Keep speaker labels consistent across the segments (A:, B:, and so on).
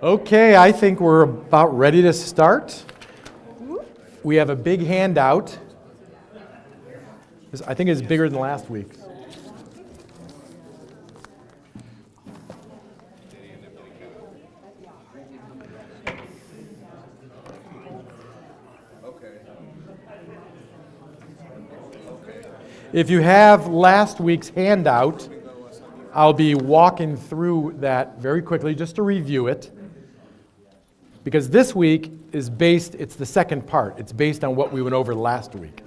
A: Okay, I think we're about ready to start. We have a big handout. I think it's bigger than last week. If you have last week's handout, I'll be walking through that very quickly just to review it. Because this week is it's the second part. It's based on what we went over last week.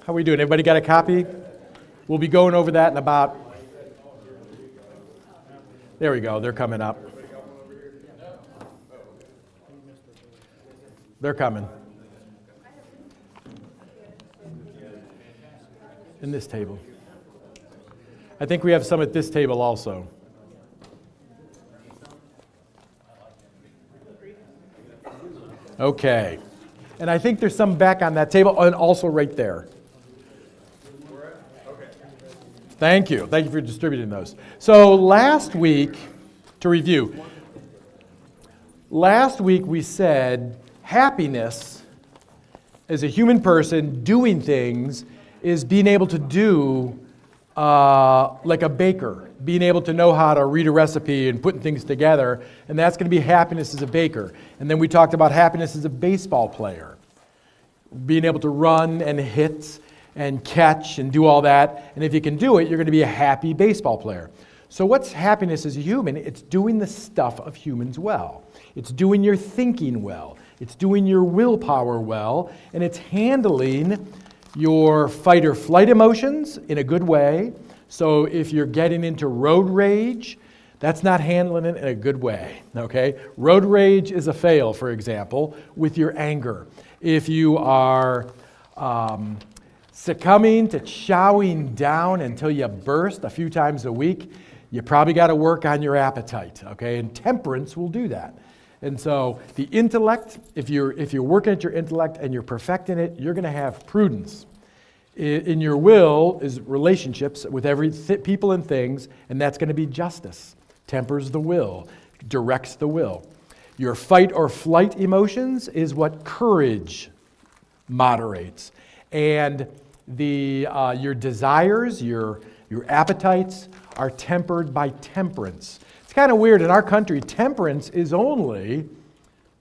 A: How are we doing? Everybody got a copy? We'll be going over that in about... There we go. They're coming up. They're coming. In this table. I think we have some at this table also. Okay. And I think there's some back on that table and also right there. Thank you. Thank you for distributing those. So last week, to review, last week we said happiness as a human person doing things is being able to do like a baker, being able to know how to read a recipe and putting things together, and that's going to be happiness as a baker. And then we talked about happiness as a baseball player, being able to run and hit and catch and do all that. And if you can do it, you're going to be a happy baseball player. So what's happiness as a human? It's doing the stuff of humans well. It's doing your thinking well. It's doing your willpower well. And it's handling your fight or flight emotions in a good way. So if you're getting into road rage, that's not handling it in a good way, okay? Road rage is a fail, for example, with your anger. If you are succumbing to chowing down until you burst a few times a week, you probably got to work on your appetite, okay? And temperance will do that. And so the intellect, if you're working at your intellect and you're perfecting it, you're going to have prudence. In your will is relationships with people and things, and that's going to be justice. Tempers the will, directs the will. Your fight or flight emotions is what courage moderates. And your desires, your appetites are tempered by temperance. It's kind of weird. In our country, temperance is only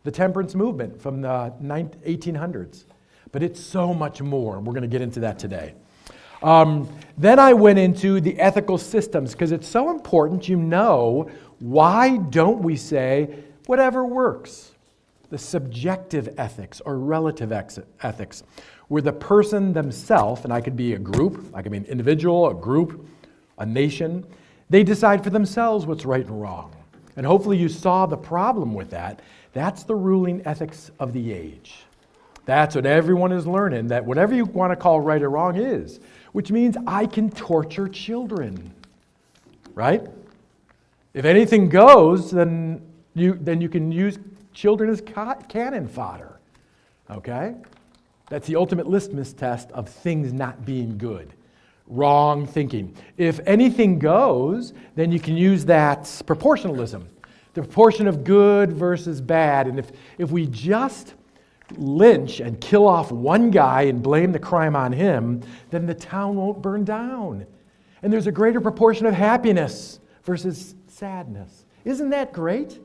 A: the temperance movement from the 1800s. But it's so much more. We're going to get into that today. Then I went into the ethical systems because it's so important you know why don't we say whatever works. The subjective ethics or relative ethics, where the person themselves, and I could be a group, I could be an individual, a group, a nation, they decide for themselves what's right and wrong. And hopefully you saw the problem with that. That's the ruling ethics of the age. That's what everyone is learning, that whatever you want to call right or wrong is, which means I can torture children, right? If anything goes, then you can use children as cannon fodder, okay? That's the ultimate litmus test of things not being good. Wrong thinking. If anything goes, then you can use that proportionalism, the proportion of good versus bad. And if we just lynch and kill off one guy and blame the crime on him, then the town won't burn down. And there's a greater proportion of happiness versus sadness. Isn't that great?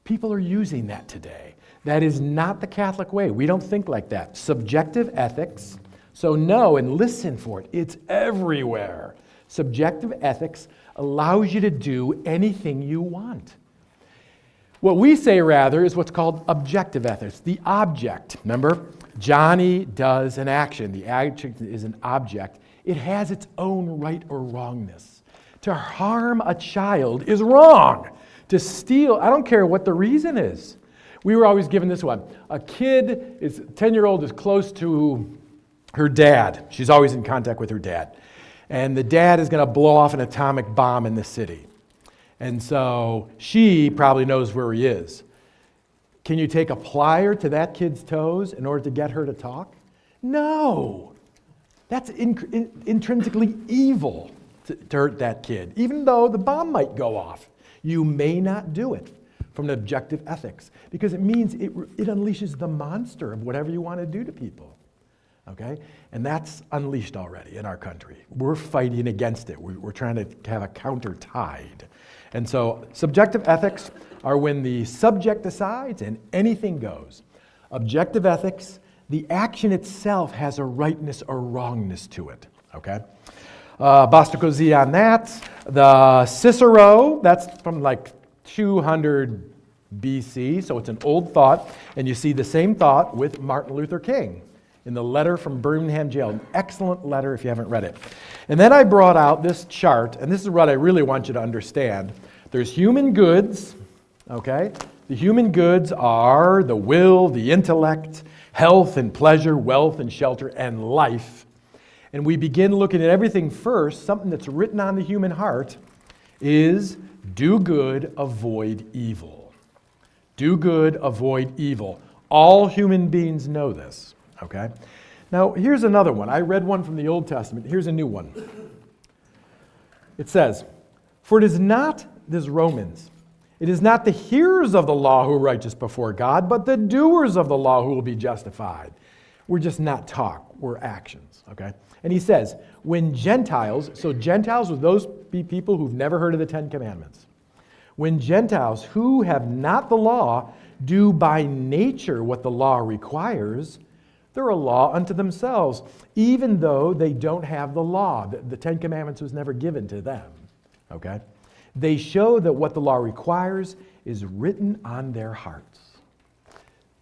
A: People are using that today. That is not the Catholic way. We don't think like that. Subjective ethics, so know and listen for it. It's everywhere. Subjective ethics allows you to do anything you want. What we say, rather, is what's called objective ethics. The object, remember? Johnny does an action. The action is an object. It has its own right or wrongness. To harm a child is wrong. To steal, I don't care what the reason is. We were always given this one. A 10-year-old is close to her dad. She's always in contact with her dad. And the dad is going to blow off an atomic bomb in the city. And so she probably knows where he is. Can you take a plier to that kid's toes in order to get her to talk? No. That's intrinsically evil to hurt that kid, even though the bomb might go off. You may not do it from an objective ethics, because it means it unleashes the monster of whatever you want to do to people. Okay? And that's unleashed already in our country. We're fighting against it. We're trying to have a counter tide. And so subjective ethics are when the subject decides and anything goes. Objective ethics, the action itself has a rightness or wrongness to it. Okay? Basta così on that. The Cicero, that's from like 200 BC, so it's an old thought. And you see the same thought with Martin Luther King in the letter from Birmingham jail. An excellent letter if you haven't read it. And then I brought out this chart, and this is what I really want you to understand. There's human goods, okay? The human goods are the will, the intellect, health and pleasure, wealth and shelter, and life. And we begin looking at everything first. Something that's written on the human heart is do good, avoid evil. Do good, avoid evil. All human beings know this, okay? Now, here's another one. I read one from the Old Testament. Here's a new one. It says, for it is not, this is Romans, it is not the hearers of the law who are righteous before God, but the doers of the law who will be justified. We're just not talk, we're actions, okay? And he says, when Gentiles, so Gentiles are those people who've never heard of the Ten Commandments. When Gentiles who have not the law do by nature what the law requires, they're a law unto themselves, even though they don't have the law. The Ten Commandments was never given to them, okay? They show that what the law requires is written on their hearts.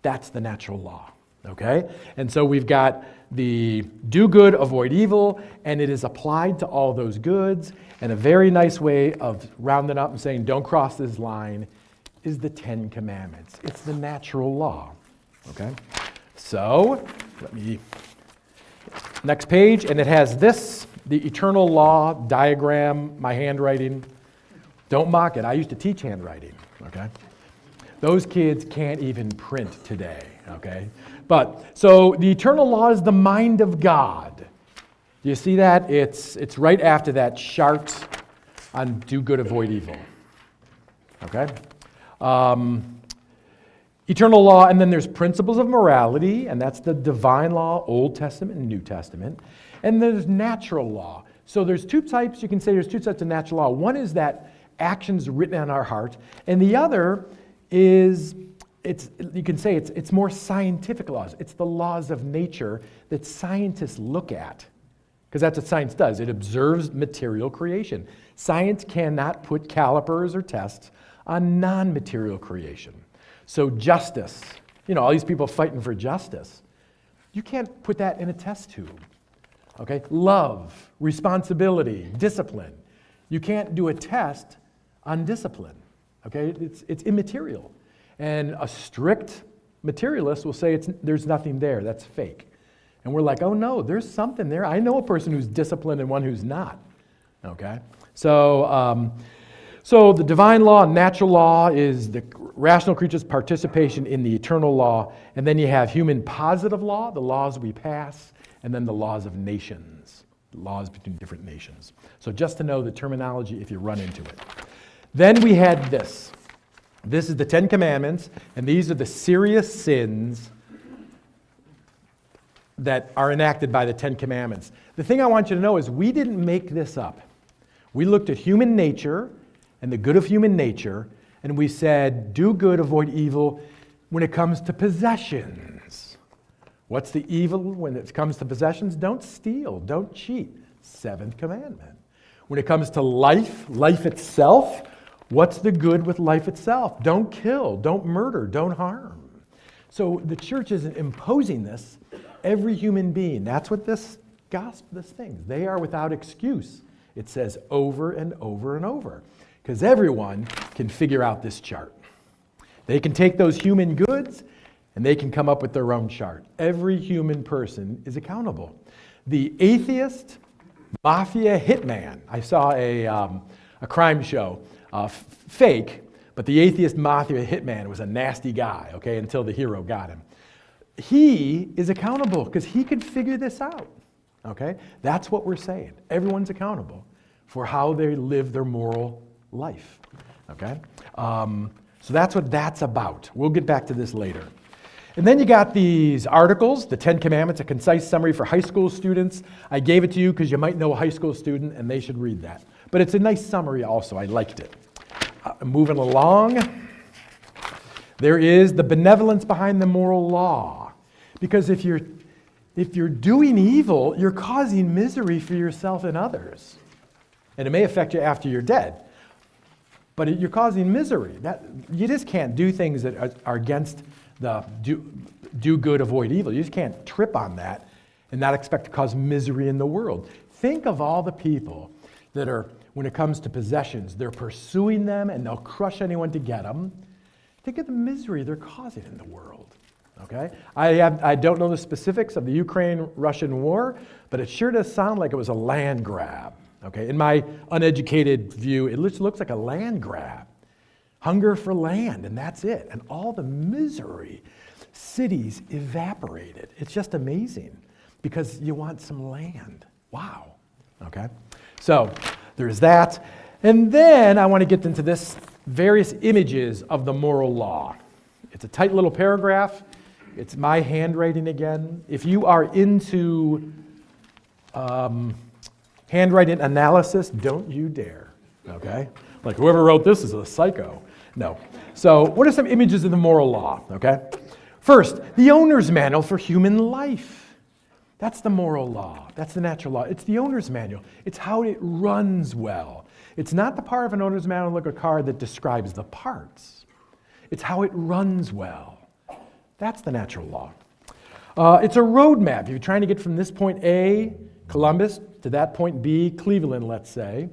A: That's the natural law, okay? And so we've got the do good, avoid evil, and it is applied to all those goods. And a very nice way of rounding up and saying, don't cross this line, is the Ten Commandments. It's the natural law, okay? So, next page, and it has this, the eternal law diagram, my handwriting. Don't mock it. I used to teach handwriting, okay? Those kids can't even print today, okay? But, so the eternal law is the mind of God. Do you see that? It's right after that chart on do good, avoid evil, okay? Eternal law, and then there's principles of morality, and that's the divine law, Old Testament and New Testament. And there's natural law. So there's two types, you can say there's two types of natural law. One is that actions written on our heart, and the other is, you can say it's more scientific laws. It's the laws of nature that scientists look at, because that's what science does. It observes material creation. Science cannot put calipers or tests on non-material creation. So justice, all these people fighting for justice, you can't put that in a test tube, okay? Love, responsibility, discipline. You can't do a test on discipline, okay? It's immaterial. And a strict materialist will say there's nothing there, that's fake. And we're like, oh no, there's something there. I know a person who's disciplined and one who's not, okay? So the divine law and natural law is the rational creature's participation in the eternal law. And then you have human positive law, the laws we pass, and then the laws of nations, the laws between different nations. So just to know the terminology if you run into it. Then we had this. This is the Ten Commandments, and these are the serious sins that are enacted by the Ten Commandments. The thing I want you to know is we didn't make this up. We looked at human nature and the good of human nature, and we said, do good, avoid evil when it comes to possessions. What's the evil when it comes to possessions? Don't steal, don't cheat. Seventh commandment. When it comes to life itself, what's the good with life itself? Don't kill, don't murder, don't harm. So the church isn't imposing this. Every human being, that's what this gospel, this thing, they are without excuse. It says over and over and over. Because everyone can figure out this chart. They can take those human goods and they can come up with their own chart. Every human person is accountable. The atheist mafia hitman. I saw a crime show, fake, but the atheist mafia hitman was a nasty guy, okay, until the hero got him. He is accountable because he could figure this out, okay? That's what we're saying. Everyone's accountable for how they live their moral life, okay? So that's what that's about. We'll get back to this later. And then you got these articles, the 10 Commandments, a concise summary for high school students. I gave it to you because you might know a high school student and they should read that. But it's a nice summary also. I liked it. Moving along, there is the benevolence behind the moral law. Because if you're doing evil, you're causing misery for yourself and others. And it may affect you after you're dead. But you're causing misery. You just can't do things that are against the do good, avoid evil. You just can't trip on that and not expect to cause misery in the world. Think of all the people that are, when it comes to possessions, they're pursuing them and they'll crush anyone to get them. Think of the misery they're causing in the world. Okay? I don't know the specifics of the Ukraine-Russian war, but it sure does sound like it was a land grab. Okay? In my uneducated view, it looks like a land grab. Hunger for land, and that's it. And all the misery, cities evaporated. It's just amazing because you want some land. Wow. Okay? So there's that. And then I want to get into this various images of the moral law. It's a tight little paragraph. It's my handwriting again. If you are into handwriting analysis, don't you dare. Okay? Like whoever wrote this is a psycho. No. So what are some images of the moral law? Okay? First, the owner's manual for human life. That's the moral law. That's the natural law. It's the owner's manual. It's how it runs well. It's not the part of an owner's manual like a car that describes the parts. It's how it runs well. That's the natural law. It's a roadmap. If you're trying to get from this point A, Columbus, to that point B, Cleveland, let's say,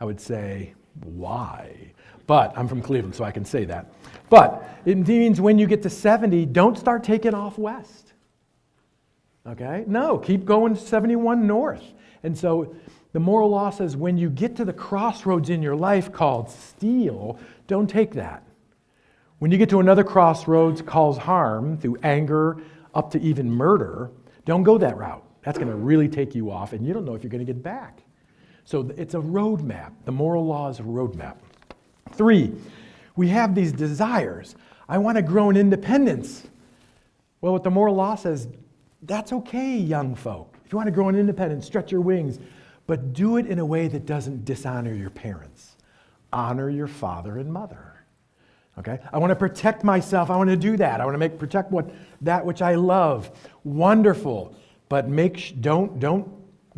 A: I would say, why? But I'm from Cleveland, so I can say that. But it means when you get to 70, don't start taking off west. Okay? No, keep going 71 north. And so the moral law says when you get to the crossroads in your life called steal, don't take that. When you get to another crossroads called harm, through anger up to even murder, don't go that route. That's going to really take you off, and you don't know if you're going to get back. So it's a roadmap. The moral law is a roadmap. 3, we have these desires. I want to grow in independence. Well, what the moral law says, that's okay, young folk. If you want to grow in independence, stretch your wings, but do it in a way that doesn't dishonor your parents. Honor your father and mother. Okay? I want to protect myself. I want to do that. I want to protect that which I love. Wonderful. But don't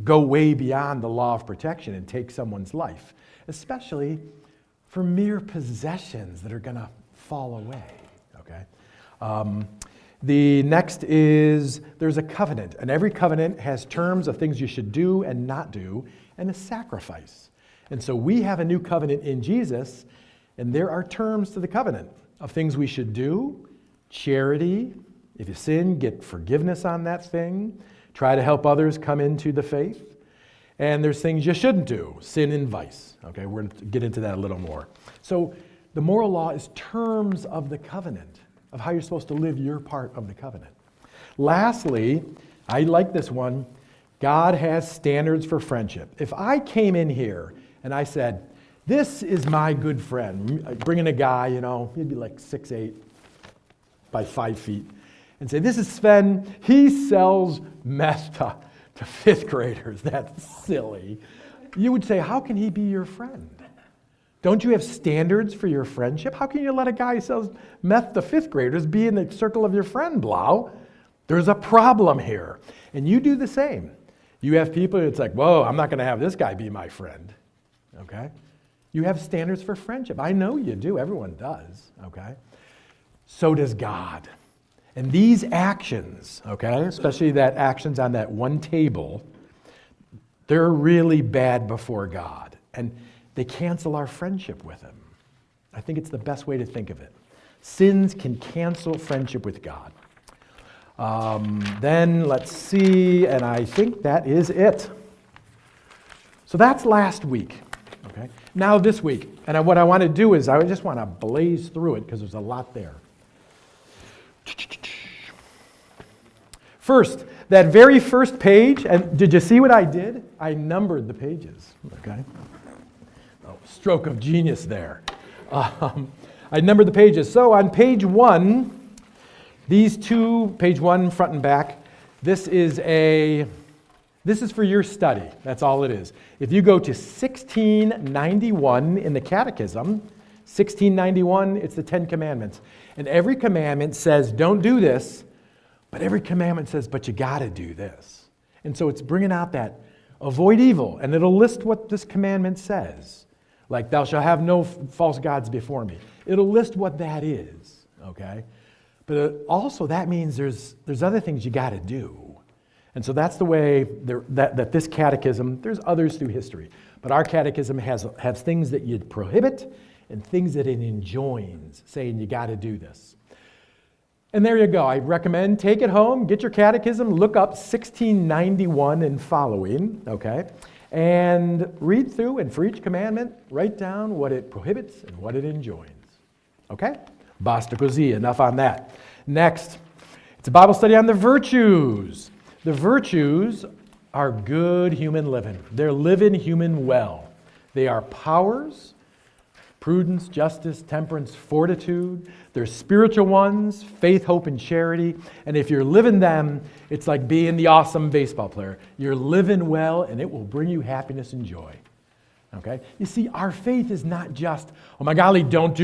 A: go way beyond the law of protection and take someone's life, especially for mere possessions that are going to fall away. Okay? The next is there's a covenant, and every covenant has terms of things you should do and not do, and a sacrifice. And so we have a new covenant in Jesus, and there are terms to the covenant of things we should do, charity. If you sin, get forgiveness on that thing. Try to help others come into the faith. And there's things you shouldn't do, sin and vice. Okay, we're going to get into that a little more. So the moral law is terms of the covenant, of how you're supposed to live your part of the covenant. Lastly, I like this one, God has standards for friendship. If I came in here and I said, this is my good friend, bring in a guy, he'd be like 6'8", by 5 feet, and say, this is Sven, he sells meth to fifth graders. That's silly. You would say, how can he be your friend? Don't you have standards for your friendship? How can you let a guy who sells meth to fifth graders be in the circle of your friend, Blau? There's a problem here. And you do the same. You have people, it's like, whoa, I'm not going to have this guy be my friend. Okay? You have standards for friendship. I know you do. Everyone does. Okay? So does God. And these actions, okay, especially that actions on that one table, they're really bad before God. And they cancel our friendship with him. I think it's the best way to think of it. Sins can cancel friendship with God. Then let's see, and I think that is it. So that's last week. Okay. Now this week, and what I want to do is I just want to blaze through it because there's a lot there. First, that very first page, and did you see what I did? I numbered the pages, okay? Oh, stroke of genius there. I numbered the pages. So on page 1, these two, page 1, front and back, this is for your study. That's all it is. If you go to 1691 in the Catechism, 1691, it's the 10 Commandments. And every commandment says, don't do this, but every commandment says, but you got to do this. And so it's bringing out that avoid evil, and it'll list what this commandment says. Like, thou shalt have no false gods before me. It'll list what that is, okay? But also that means there's other things you got to do. And so that's the way that this catechism, there's others through history, but our catechism has things that you prohibit and things that it enjoins, saying you got to do this. And there you go. I recommend take it home, get your catechism, look up 1691 and following, okay? And read through, and for each commandment, write down what it prohibits and what it enjoins. Okay? Basta così, enough on that. Next, it's a Bible study on the virtues. The virtues are good human living. They're living human well. They are powers, prudence, justice, temperance, fortitude. They're spiritual ones, faith, hope, and charity. And if you're living them, it's like being the awesome baseball player. You're living well, and it will bring you happiness and joy. Okay? You see, our faith is not just, oh my golly, don't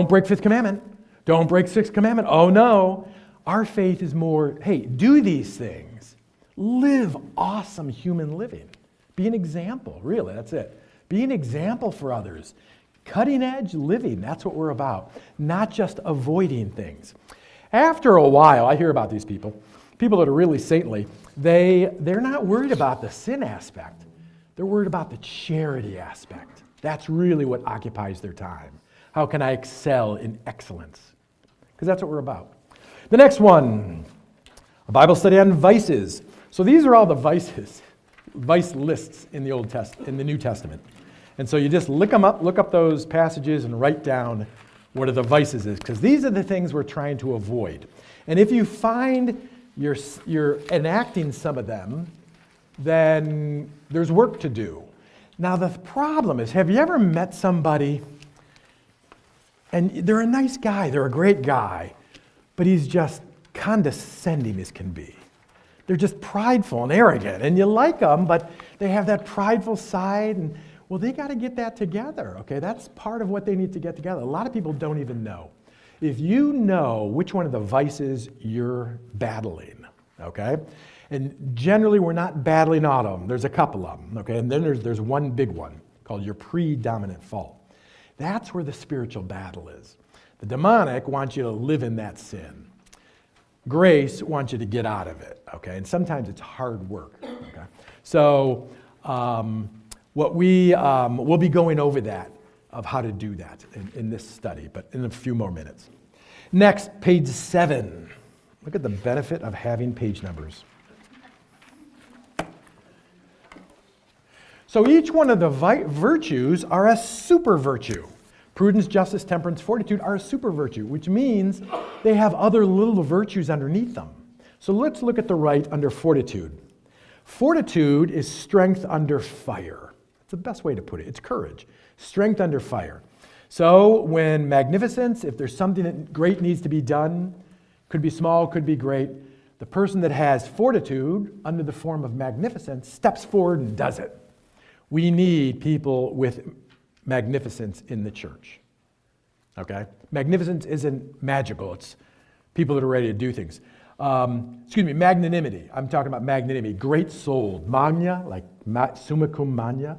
A: break fifth commandment. Don't break sixth commandment. Oh no. Our faith is more, hey, do these things. Live awesome human living. Be an example, really, that's it. Be an example for others. Cutting edge living, that's what we're about. Not just avoiding things. After a while, I hear about these people that are really saintly, they're not worried about the sin aspect. They're worried about the charity aspect. That's really what occupies their time. How can I excel in excellence? Because that's what we're about. The next one, a Bible study on vices. So these are all the vices, vice lists in the New Testament. And so you just look up those passages and write down what are the vices is, because these are the things we're trying to avoid. And if you find you're enacting some of them, then there's work to do. Now the problem is, have you ever met somebody and they're a nice guy, they're a great guy, but he's just condescending as can be. They're just prideful and arrogant, and you like them, but they have that prideful side, and well, they got to get that together, okay? That's part of what they need to get together. A lot of people don't even know. If you know which one of the vices you're battling, okay? And generally, we're not battling all of them. There's a couple of them, okay? And then there's one big one called your predominant fault. That's where the spiritual battle is. The demonic wants you to live in that sin. Grace wants you to get out of it, okay? And sometimes it's hard work, okay? So we'll be going over that, of how to do that in this study, but in a few more minutes. Next, page 7. Look at the benefit of having page numbers. So each one of the virtues are a super virtue. Prudence, justice, temperance, fortitude are a super virtue, which means they have other little virtues underneath them. So let's look at the right under fortitude. Fortitude is strength under fire. It's the best way to put it. It's courage. Strength under fire. So when magnificence, if there's something that great needs to be done, could be small, could be great, the person that has fortitude under the form of magnificence steps forward and does it. We need people with magnificence in the church, Magnificence isn't magical. It's people that are ready to do things. Magnanimity. I'm talking about magnanimity. Great soul. Magna, like summa cum magna.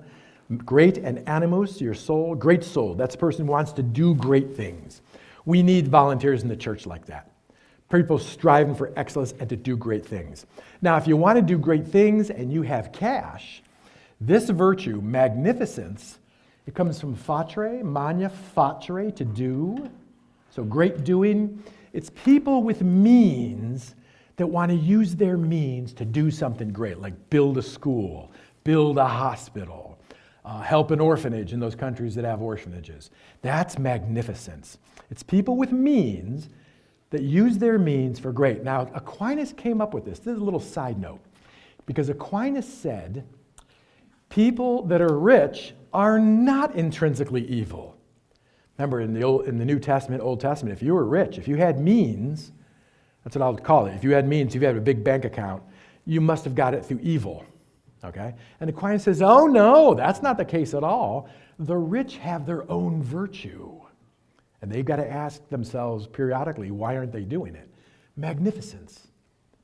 A: Great, and animus, your soul. Great soul. That's a person who wants to do great things. We need volunteers in the church like that. People striving for excellence and to do great things. Now, if you want to do great things and you have cash, this virtue, magnificence, it comes from fatre, magna, facere, to do. So great doing, it's people with means that want to use their means to do something great, like build a school, build a hospital, help an orphanage in those countries that have orphanages. That's magnificence. It's people with means that use their means for great. Now, Aquinas came up with this. This is a little side note, because Aquinas said people that are rich are not intrinsically evil. Remember, in the New Testament, Old Testament, if you were rich, if you had means, that's what I'll call it. If you had means, if you had a big bank account, you must have got it through evil. Okay? And Aquinas says, oh no, that's not the case at all. The rich have their own virtue. And they've got to ask themselves periodically, why aren't they doing it? Magnificence.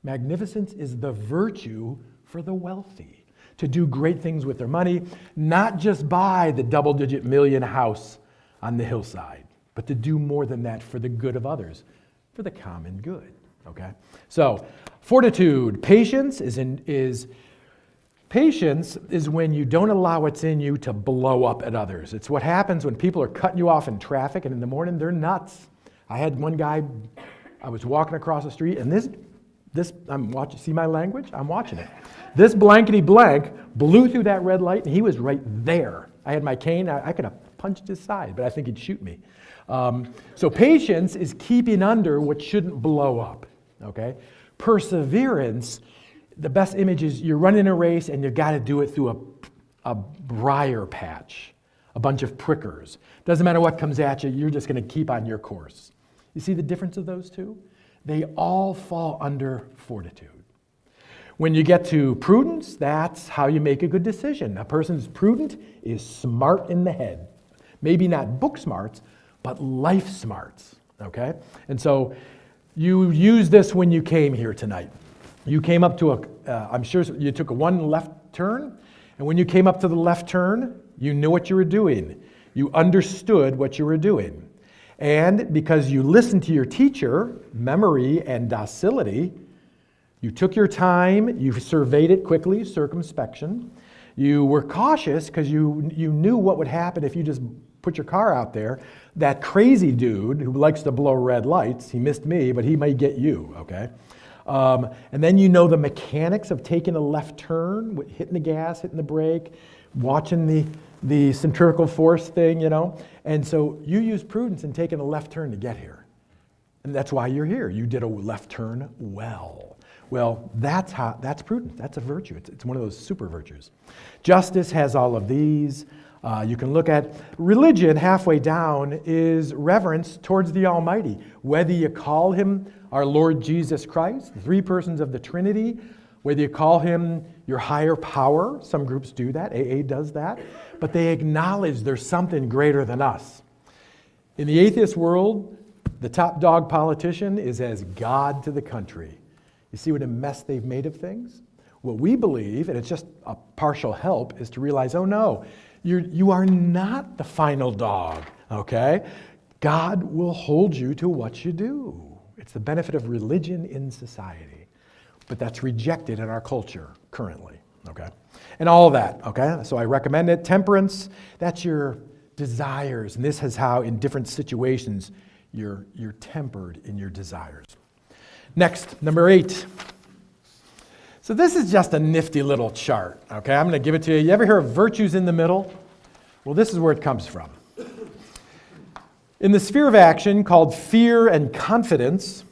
A: Magnificence is the virtue for the wealthy, to do great things with their money, not just buy the double-digit million house on the hillside, but to do more than that for the good of others, for the common good. Okay? So, fortitude, patience is when you don't allow what's in you to blow up at others. It's what happens when people are cutting you off in traffic, and in the morning they're nuts. I had one guy, I was walking across the street, and this I'm watching. See my language? I'm watching it. This blankety blank blew through that red light, and he was right there. I had my cane. I could have punched his side, but I think he'd shoot me. So patience is keeping under what shouldn't blow up. Okay? Perseverance, the best image is you're running a race and you've got to do it through a briar patch, a bunch of prickers. Doesn't matter what comes at you, you're just going to keep on your course. You see the difference of those two? They all fall under fortitude. When you get to prudence, that's how you make a good decision. A person who's prudent is smart in the head. Maybe not book smarts, but life smarts, okay? And so you use this when you came here tonight. You came up to I'm sure you took a one left turn, and when you came up to the left turn, you knew what you were doing. You understood what you were doing. And because you listened to your teacher, memory and docility, you took your time, you surveyed it quickly, circumspection. You were cautious because you knew what would happen if you just put your car out there. That crazy dude who likes to blow red lights, he missed me, but he might get you, okay? And then you know the mechanics of taking a left turn, hitting the gas, hitting the brake, watching the centrifugal force thing, you know? And so you use prudence in taking a left turn to get here. And that's why you're here. You did a left turn well. Well, that's prudence. That's a virtue. It's one of those super virtues. Justice has all of these. You can look at religion halfway down is reverence towards the Almighty. Whether you call him our Lord Jesus Christ, the three persons of the Trinity, whether you call him your higher power, some groups do that, AA does that, but they acknowledge there's something greater than us. In the atheist world, the top dog politician is as God to the country. You see what a mess they've made of things? What we believe, and it's just a partial help, is to realize, oh no, you are not the final dog, okay? God will hold you to what you do. It's the benefit of religion in society. But that's rejected in our culture currently, okay? And all of that, okay? So I recommend it. Temperance, that's your desires. And this is how in different situations you're tempered in your desires. Next, number 8. So this is just a nifty little chart, okay? I'm going to give it to you. You ever hear of virtues in the middle? Well, this is where it comes from. In the sphere of action called fear and confidence,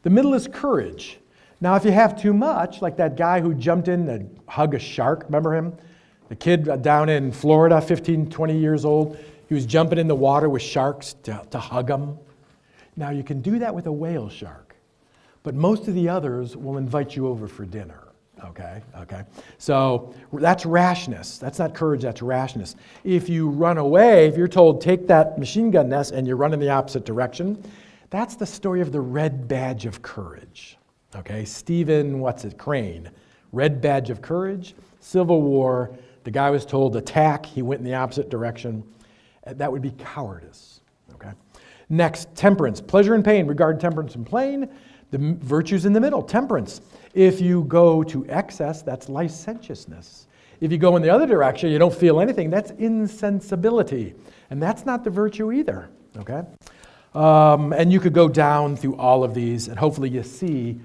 A: the middle is courage. Now, if you have too much, like that guy who jumped in to hug a shark, remember him? The kid down in Florida, 15, 20 years old, he was jumping in the water with sharks to hug them. Now, you can do that with a whale shark, but most of the others will invite you over for dinner, okay? So that's rashness. That's not courage, that's rashness. If you run away, if you're told, take that machine gun nest and you run in the opposite direction, that's the story of the red badge of courage, okay? Stephen, Crane, red badge of courage, Civil War, the guy was told attack, he went in the opposite direction. That would be cowardice, okay? Next, temperance, pleasure and pain, regard temperance and pain. The virtues in the middle, temperance. If you go to excess, that's licentiousness. If you go in the other direction, you don't feel anything, that's insensibility. And that's not the virtue either, okay? And you could go down through all of these, and hopefully you see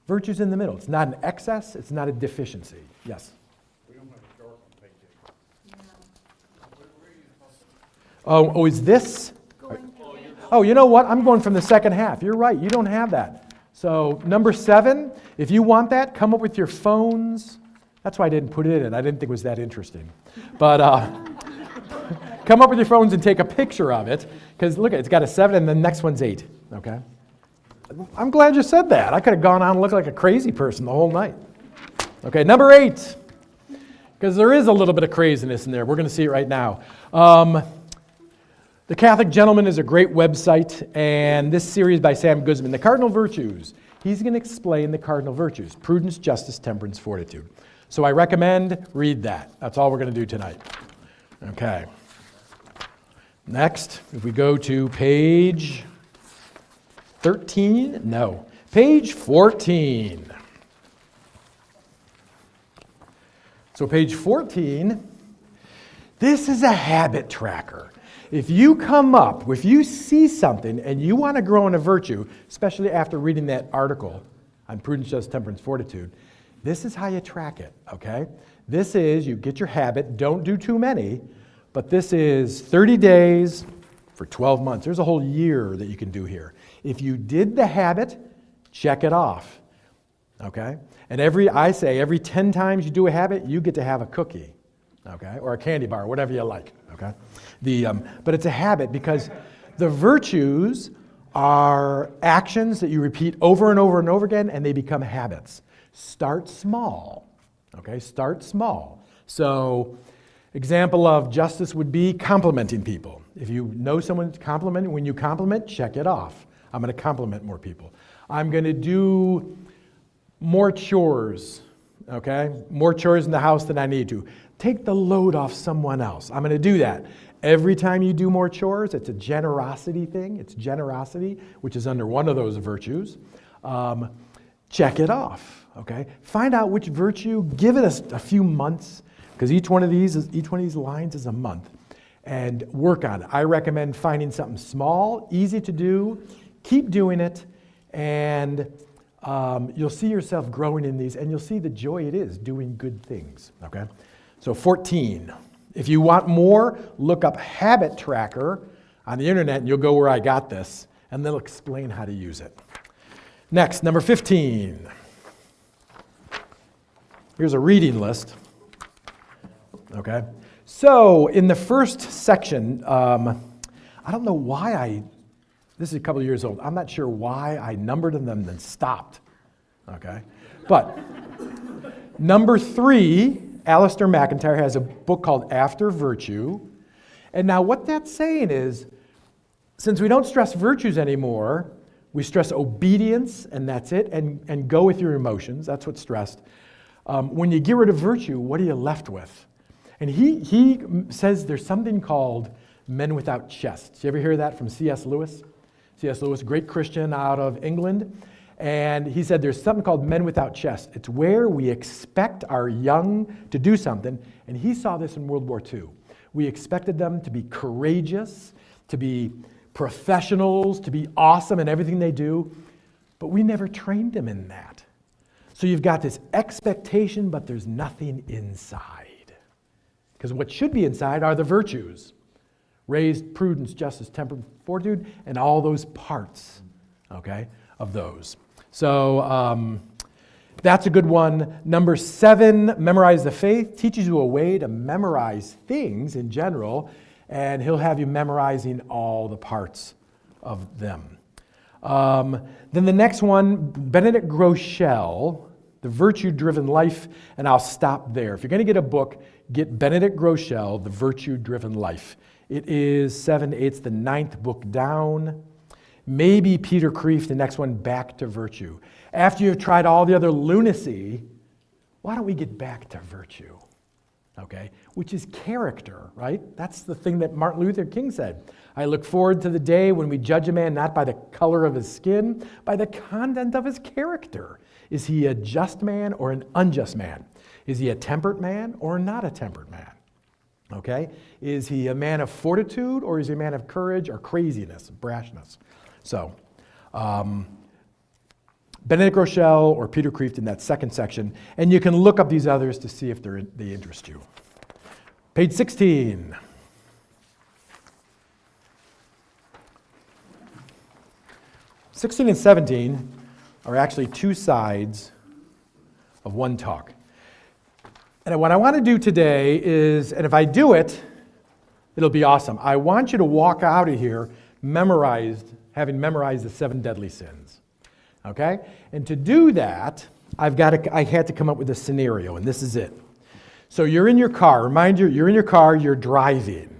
A: virtues in the middle. It's not an excess, it's not a deficiency. Yes?
B: We don't have a chart on page 8.
A: Oh, is this? Oh, you know what? I'm going from the second half. You're right, you don't have that. So number 7, if you want that, come up with your phones. That's why I didn't put it in. I didn't think it was that interesting. But come up with your phones and take a picture of it, because look, it's got a 7 and the next one's 8, okay? I'm glad you said that. I could have gone on and looked like a crazy person the whole night. Okay, number 8, because there is a little bit of craziness in there. We're going to see it right now. The Catholic Gentleman is a great website, and this series by Sam Guzman, The Cardinal Virtues, he's going to explain the cardinal virtues: prudence, justice, temperance, fortitude. So I recommend read that. That's all we're going to do tonight. Okay. Next, if we go to page 13, no, page 14. So page 14, this is a habit tracker. If you see something and you want to grow in a virtue, especially after reading that article on prudence, justice, temperance, fortitude, this is how you track it, okay? This is, you get your habit, don't do too many, but this is 30 days for 12 months. There's a whole year that you can do here. If you did the habit, check it off, okay? And every 10 times you do a habit, you get to have a cookie, okay? Or a candy bar, whatever you like, okay? But it's a habit because the virtues are actions that you repeat over and over and over again, and they become habits. Start small, okay? Start small. So, example of justice would be complimenting people. If you know someone's complimenting, when you compliment, check it off. I'm going to compliment more people. I'm going to do more chores, okay? More chores in the house than I need to. Take the load off someone else. I'm going to do that. Every time you do more chores, it's a generosity thing. It's generosity, which is under one of those virtues. Check it off, okay? Find out which virtue, give it a few months, because each one of these lines is a month, and work on it. I recommend finding something small, easy to do, keep doing it, and you'll see yourself growing in these, and you'll see the joy it is doing good things, okay? So 14. If you want more, look up Habit Tracker on the internet, and you'll go where I got this, and they'll explain how to use it. Next, number 15. Here's a reading list. Okay? So, in the first section, I don't know why this is a couple of years old. I'm not sure why I numbered them and then stopped. Okay? But, number 3, Alistair McIntyre has a book called After Virtue. And now what that's saying is, since we don't stress virtues anymore, we stress obedience, and that's it, and go with your emotions. That's what's stressed. When you get rid of virtue, what are you left with? And he says there's something called men without chests. You ever hear that from C.S. Lewis? C.S. Lewis, great Christian out of England. And he said there's something called men without chests. It's where we expect our young to do something. And he saw this in World War II. We expected them to be courageous, to be professionals, to be awesome in everything they do. But we never trained them in that. So you've got this expectation, but there's nothing inside. Because what should be inside are the virtues. Raised, prudence, justice, temperance, fortitude, and all those parts, okay, of those. So that's a good one. Number 7, memorize the faith. Teaches you a way to memorize things in general, and he'll have you memorizing all the parts of them. Then the next one, Benedict Groeschel, The Virtue-Driven Life, and I'll stop there. If you're going to get a book, get Benedict Groeschel, The Virtue-Driven Life. It is 7/8, it's the 9th book down. Maybe Peter Kreeft, the next one, Back to Virtue. After you've tried all the other lunacy, why don't we get back to virtue? Okay, which is character, right? That's the thing that Martin Luther King said. I look forward to the day when we judge a man not by the color of his skin, by the content of his character. Is he a just man or an unjust man? Is he a temperate man or not a temperate man? Okay? Is he a man of fortitude, or is he a man of courage or craziness, brashness? So, Benedict Rochelle or Peter Kreeft in that second section, and you can look up these others to see if they interest you. Page 16. '16 and 17 are actually two sides of one talk. And what I want to do today is, and if I do it, it'll be awesome. I want you to walk out of here having memorized the 7 deadly sins. Okay? And to do that, I had to come up with a scenario, and this is it. So you're in your car. Remind you, you're in your car, you're driving.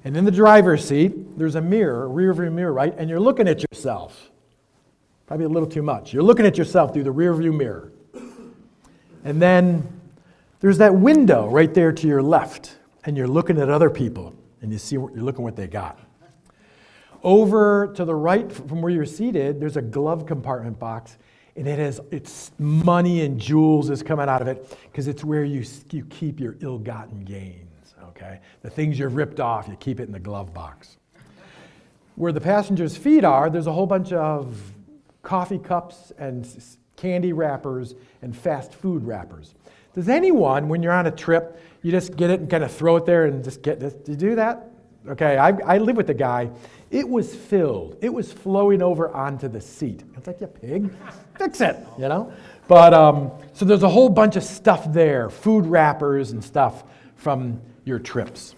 A: And in the driver's seat, there's a mirror, a rear view mirror, right? And you're looking at yourself. Probably a little too much. You're looking at yourself through the rear view mirror. And then there's that window right there to your left, and you're looking at other people, and you're looking what they got. Over to the right from where you're seated, there's a glove compartment box, and it's money and jewels is coming out of it, because it's where you keep your ill-gotten gains, okay? The things you've ripped off, you keep it in the glove box. Where the passengers' feet are, there's a whole bunch of coffee cups and candy wrappers and fast food wrappers. Does anyone, when you're on a trip, you just get it and kind of throw it there and just get this? Do you do that? Okay, I live with a guy. It was filled. It was flowing over onto the seat. It's like, you pig, fix it, you know? But, so there's a whole bunch of stuff there, food wrappers and stuff from your trips.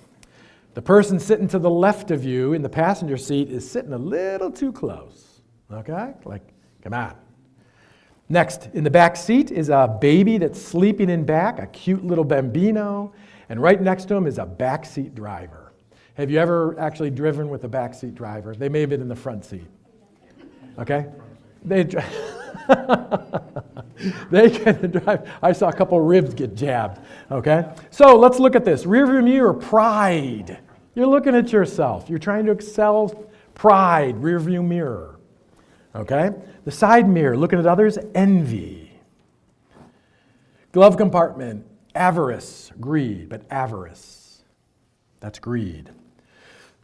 A: The person sitting to the left of you in the passenger seat is sitting a little too close, okay? Like, come on. Next, in the back seat is a baby that's sleeping in back, a cute little bambino, and right next to him is a backseat driver. Have you ever actually driven with a backseat driver? They may have been in the front seat. Okay? They can drive. I saw a couple ribs get jabbed. Okay? So let's look at this. Rear view mirror, pride. You're looking at yourself. You're trying to excel. Pride, rear view mirror. Okay? The side mirror, looking at others, envy. Glove compartment, avarice, greed, but avarice. That's greed.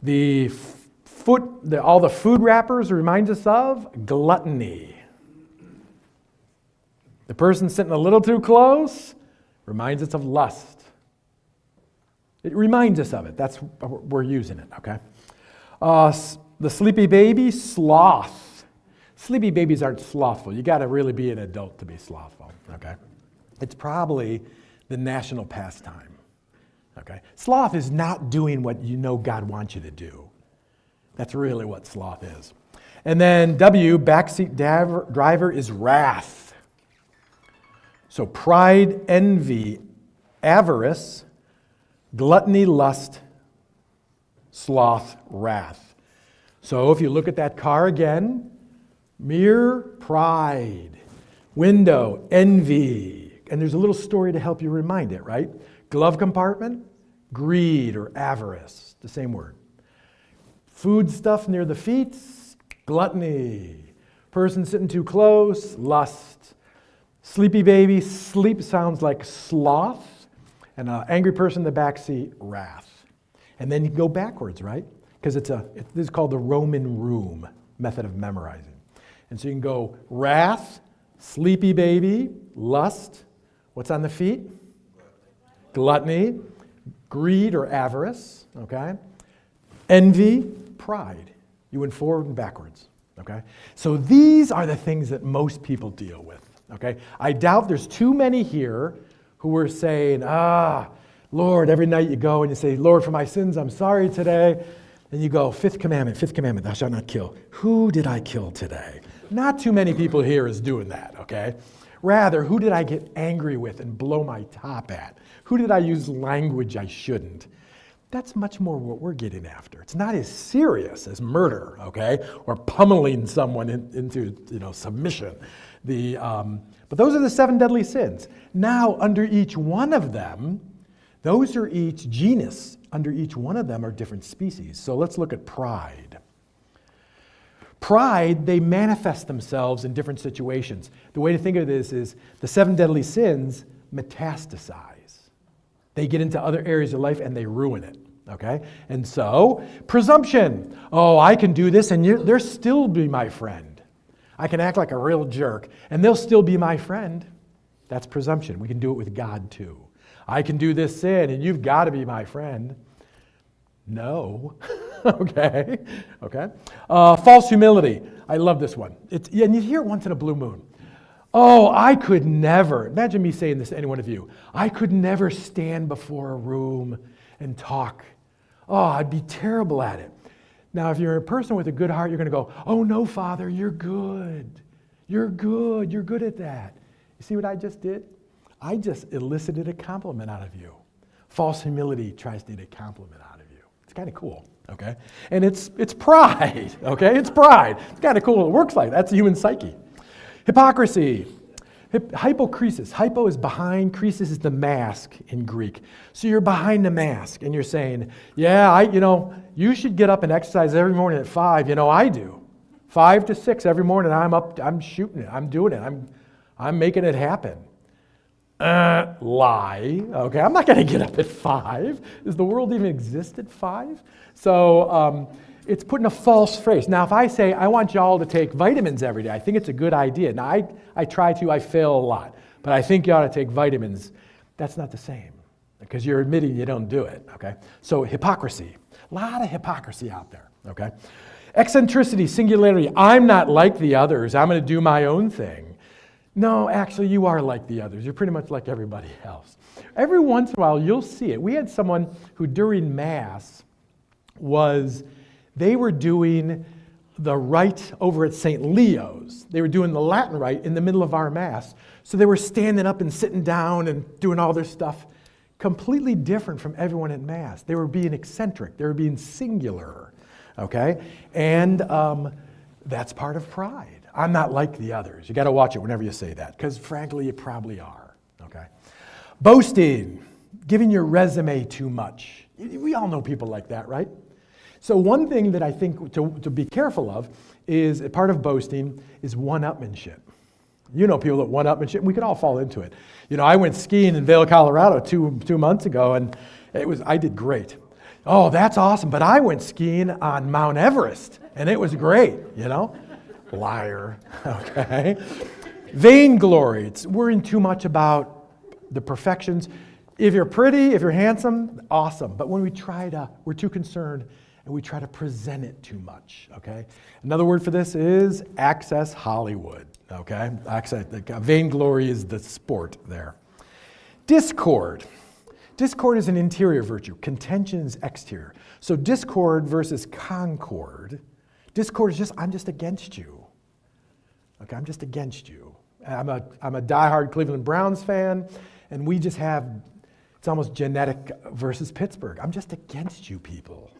A: All the food wrappers reminds us of gluttony. The person sitting a little too close reminds us of lust. It reminds us of it. That's we're using it, okay? The sleepy baby, sloth. Sleepy babies aren't slothful. You got to really be an adult to be slothful, okay? It's probably the national pastime. Okay? Sloth is not doing what you know God wants you to do. That's really what sloth is. And then W, backseat driver, is wrath. So pride, envy, avarice, gluttony, lust, sloth, wrath. So if you look at that car again, mirror, pride, window, envy. And there's a little story to help you remind it, right? Glove compartment, greed or avarice, the same word. Food stuff near the feet, gluttony. Person sitting too close, lust. Sleepy baby, sleep sounds like sloth. And an angry person in the back seat, wrath. And then you go backwards, right? Because this is called the Roman room method of memorizing. And so you can go wrath, sleepy baby, lust. What's on the feet? Gluttony, greed or avarice, okay? Envy, pride. You went forward and backwards, okay? So these are the things that most people deal with, okay? I doubt there's too many here who are saying, Lord, every night you go and you say, Lord, for my sins, I'm sorry today. And you go, fifth commandment, thou shalt not kill. Who did I kill today? Not too many people here is doing that, okay? Rather, who did I get angry with and blow my top at? Who did I use language I shouldn't? That's much more what we're getting after. It's not as serious as murder, okay, or pummeling someone into submission. But those are the 7 deadly sins. Now, under each one of them, those are each genus. Under each one of them are different species. So let's look at pride. Pride, they manifest themselves in different situations. The way to think of this is the 7 deadly sins metastasize. They get into other areas of life and they ruin it. Okay? And so, presumption. Oh, I can do this and they'll still be my friend. I can act like a real jerk and they'll still be my friend. That's presumption. We can do it with God too. I can do this sin and you've got to be my friend. No. Okay. False humility. I love this one. And you hear it once in a blue moon. Oh, I could never. Imagine me saying this to any one of you. I could never stand before a room and talk. Oh, I'd be terrible at it. Now, if you're a person with a good heart, you're going to go, oh, no, Father, you're good. You're good. You're good at that. You see what I just did? I just elicited a compliment out of you. False humility tries to get a compliment out of you. It's kind of cool, okay? And it's pride, okay? It's pride. It's kind of cool. It works like that. That's the human psyche. Hypocrisy. Hypocresis. Hypo is behind. Cresis is the mask in Greek. So you're behind the mask and you're saying, yeah, you should get up and exercise every morning at 5. I do. 5 to 6 every morning. I'm up. I'm shooting it. I'm doing it. I'm making it happen. Lie. Okay, I'm not going to get up at 5. Does the world even exist at 5? So it's putting a false phrase. Now, if I say, I want y'all to take vitamins every day, I think it's a good idea. Now, I try to, I fail a lot. But I think you ought to take vitamins. That's not the same because you're admitting you don't do it, okay? So hypocrisy. A lot of hypocrisy out there, okay? Eccentricity, singularity. I'm not like the others. I'm going to do my own thing. No, actually, you are like the others. You're pretty much like everybody else. Every once in a while, you'll see it. We had someone who during Mass they were doing the Rite over at St. Leo's. They were doing the Latin Rite in the middle of our Mass. So they were standing up and sitting down and doing all their stuff. Completely different from everyone at Mass. They were being eccentric. They were being singular, okay? And that's part of pride. I'm not like the others. You got to watch it whenever you say that, because frankly, you probably are, okay? Boasting, giving your resume too much. We all know people like that, right? So one thing that I think to be careful of is, part of boasting is one-upmanship. You know people that one-upmanship, we could all fall into it. I went skiing in Vail, Colorado two months ago, and I did great. Oh, that's awesome, but I went skiing on Mount Everest, and it was great, Liar, okay? Vainglory, it's worrying too much about the perfections. If you're pretty, if you're handsome, awesome. But when we're too concerned and we try to present it too much, okay? Another word for this is access Hollywood, okay? Vainglory is the sport there. Discord. Discord is an interior virtue. Contention is exterior. So discord versus concord. Discord is I'm just against you. Okay, I'm just against you. I'm a diehard Cleveland Browns fan, and we just it's almost genetic versus Pittsburgh. I'm just against you people,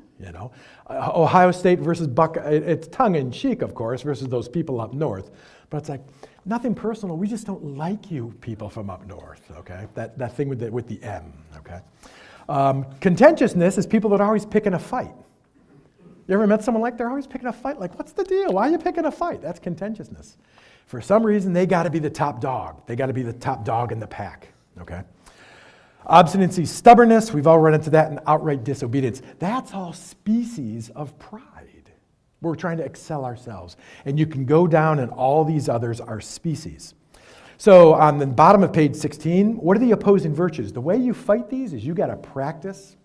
A: Ohio State versus it's tongue-in-cheek, of course, versus those people up north. But it's like, nothing personal. We just don't like you people from up north, okay? That thing with the M, okay? Contentiousness is people that are always picking a fight. You ever met someone like they're always picking a fight? Like, what's the deal? Why are you picking a fight? That's contentiousness. For some reason, they got to be the top dog. They got to be the top dog in the pack, okay? Obstinacy, stubbornness, we've all run into that, and outright disobedience. That's all species of pride. We're trying to excel ourselves. And you can go down, and all these others are species. So on the bottom of page 16, what are the opposing virtues? The way you fight these is you got to practice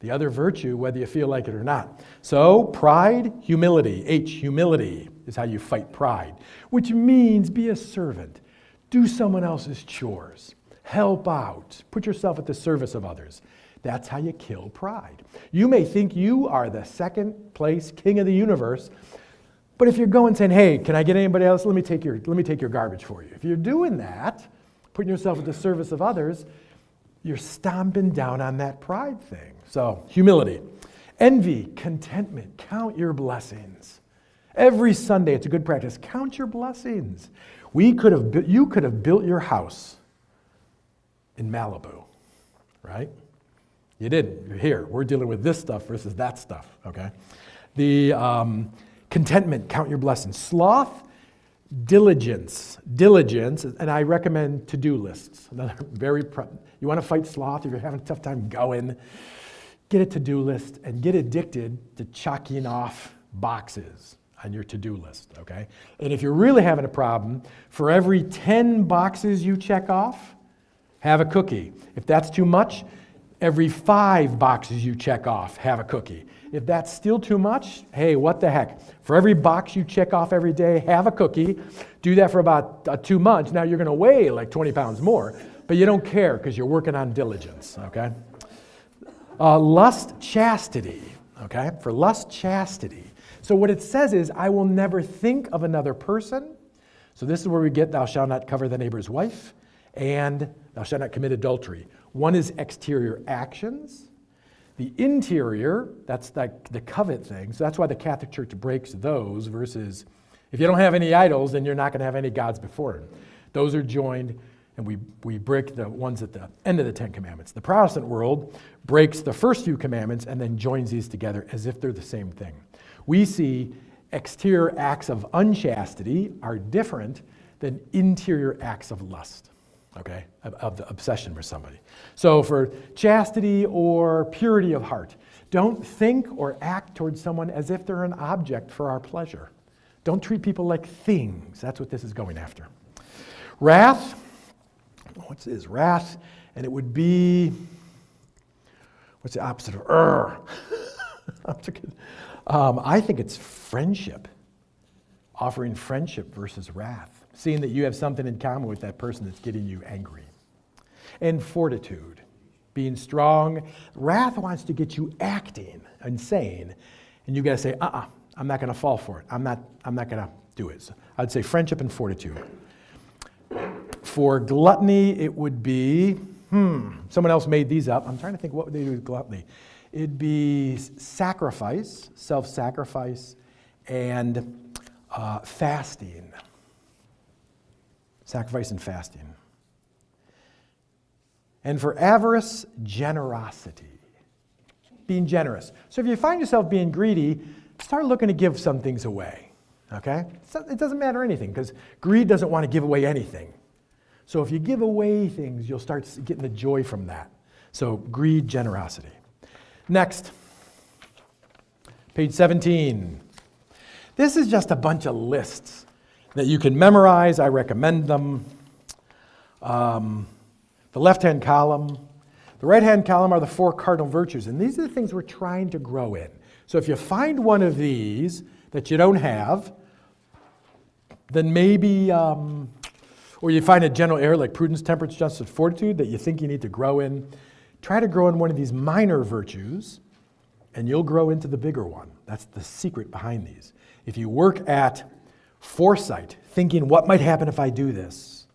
A: the other virtue, whether you feel like it or not. So pride, humility. Humility is how you fight pride, which means be a servant. Do someone else's chores. Help out. Put yourself at the service of others. That's how you kill pride. You may think you are the second place king of the universe, but if you're going saying, hey, can I get anybody else? Let me take your garbage for you. If you're doing that, putting yourself at the service of others, you're stomping down on that pride thing. So, humility. Envy, contentment, count your blessings. Every Sunday, it's a good practice. Count your blessings. You could have built your house in Malibu, right? You didn't. You're here. We're dealing with this stuff versus that stuff, okay? The contentment, count your blessings. Sloth, Diligence, and I recommend to-do lists. Another you want to fight sloth if you're having a tough time going, get a to-do list and get addicted to checking off boxes on your to-do list, okay? And if you're really having a problem, for every 10 boxes you check off, have a cookie. If that's too much, every 5 boxes you check off, have a cookie. If that's still too much, hey, what the heck? For every box you check off every day, have a cookie. Do that for about 2 months. Now you're going to weigh like 20 pounds more, but you don't care because you're working on diligence, okay? Lust, chastity, okay? For lust, chastity. So what it says is, I will never think of another person. So this is where we get, thou shalt not covet thy neighbor's wife, and thou shalt not commit adultery. One is exterior actions. The interior, that's like the covet thing. So that's why the Catholic Church breaks those versus, if you don't have any idols, then you're not going to have any gods before him. Those are joined, and we break the ones at the end of the 10 Commandments. The Protestant world breaks the first few commandments and then joins these together as if they're the same thing. We see exterior acts of unchastity are different than interior acts of lust, okay, of the obsession with somebody. So for chastity or purity of heart, don't think or act towards someone as if they're an object for our pleasure. Don't treat people like things. That's what this is going after. Wrath, what's this? Wrath, and it would be, what's the opposite of I think it's friendship. Offering friendship versus wrath. Seeing that you have something in common with that person that's getting you angry. And fortitude. Being strong. Wrath wants to get you acting and saying. And you got to say, I'm not going to fall for it. I'm not going to do it. So I'd say friendship and fortitude. For gluttony, it would be, someone else made these up. I'm trying to think what would they do with gluttony. It'd be sacrifice, self-sacrifice, and fasting. Sacrifice and fasting. And for avarice, generosity. Being generous. So if you find yourself being greedy, start looking to give some things away. Okay? It doesn't matter anything, because greed doesn't want to give away anything. So if you give away things, you'll start getting the joy from that. So greed, generosity. Next, page 17. This is just a bunch of lists that you can memorize. I recommend them. The left-hand column. The right-hand column are the 4 cardinal virtues, and these are the things we're trying to grow in. So if you find one of these that you don't have, then maybe, or you find a general area like prudence, temperance, justice, fortitude that you think you need to grow in, try to grow in one of these minor virtues, and you'll grow into the bigger one. That's the secret behind these. If you work at foresight, thinking what might happen if I do this,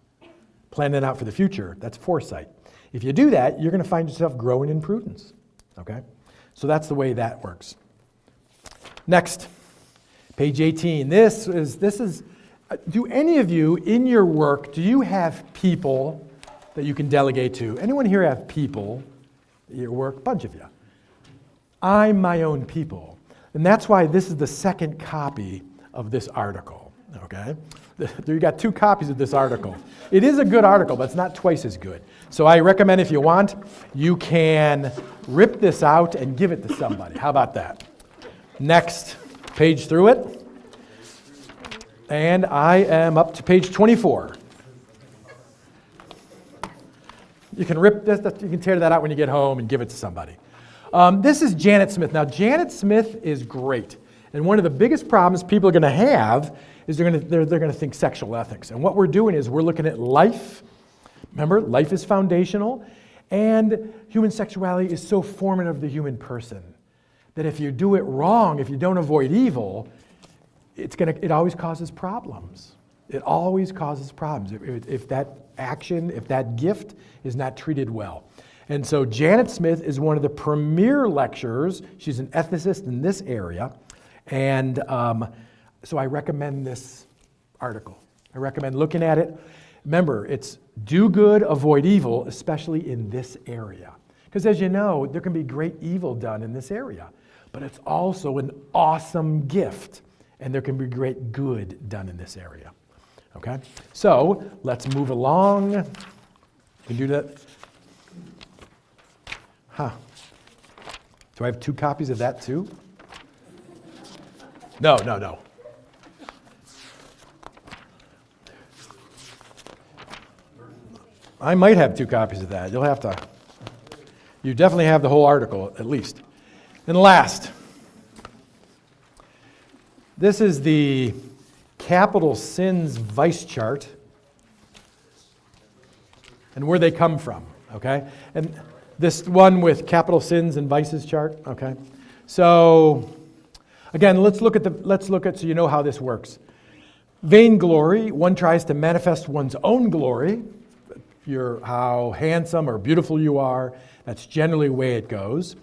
A: planning out for the future, that's foresight. If you do that, you're going to find yourself growing in prudence. Okay? So that's the way that works. Next, page 18. This is, do any of you in your work, do you have people that you can delegate to? Anyone here have people at your work? A bunch of you. I'm my own people. And that's why this is the second copy of this article. Okay? You got 2 copies of this article. It is a good article, but it's not twice as good. So I recommend if you want, you can rip this out and give it to somebody. How about that? Next page through it. And I am up to page 24. You can rip this, you can tear that out when you get home and give it to somebody. This is Janet Smith. Now, Janet Smith is great. And one of the biggest problems people are going to have is they're going to think sexual ethics. And what we're doing is we're looking at life. Remember, life is foundational. And human sexuality is so formative of the human person that if you do it wrong, if you don't avoid evil, it always causes problems. It always causes problems if that action, if that gift is not treated well. And so Janet Smith is one of the premier lecturers. She's an ethicist in this area. And so I recommend this article. I recommend looking at it. Remember, it's do good, avoid evil, especially in this area. Because as you know, there can be great evil done in this area. But it's also an awesome gift. And there can be great good done in this area. Okay? So let's move along. You can do that. Huh. Do I have 2 copies of that too? No. I might have 2 copies of that. You'll have to. You definitely have the whole article, at least. And last, this is the capital sins vice chart and where they come from, okay? And this one with capital sins and vices chart, okay? So, again, let's look at so you know how this works. Vainglory, one tries to manifest one's own glory. How handsome or beautiful you are, that's generally the way it goes.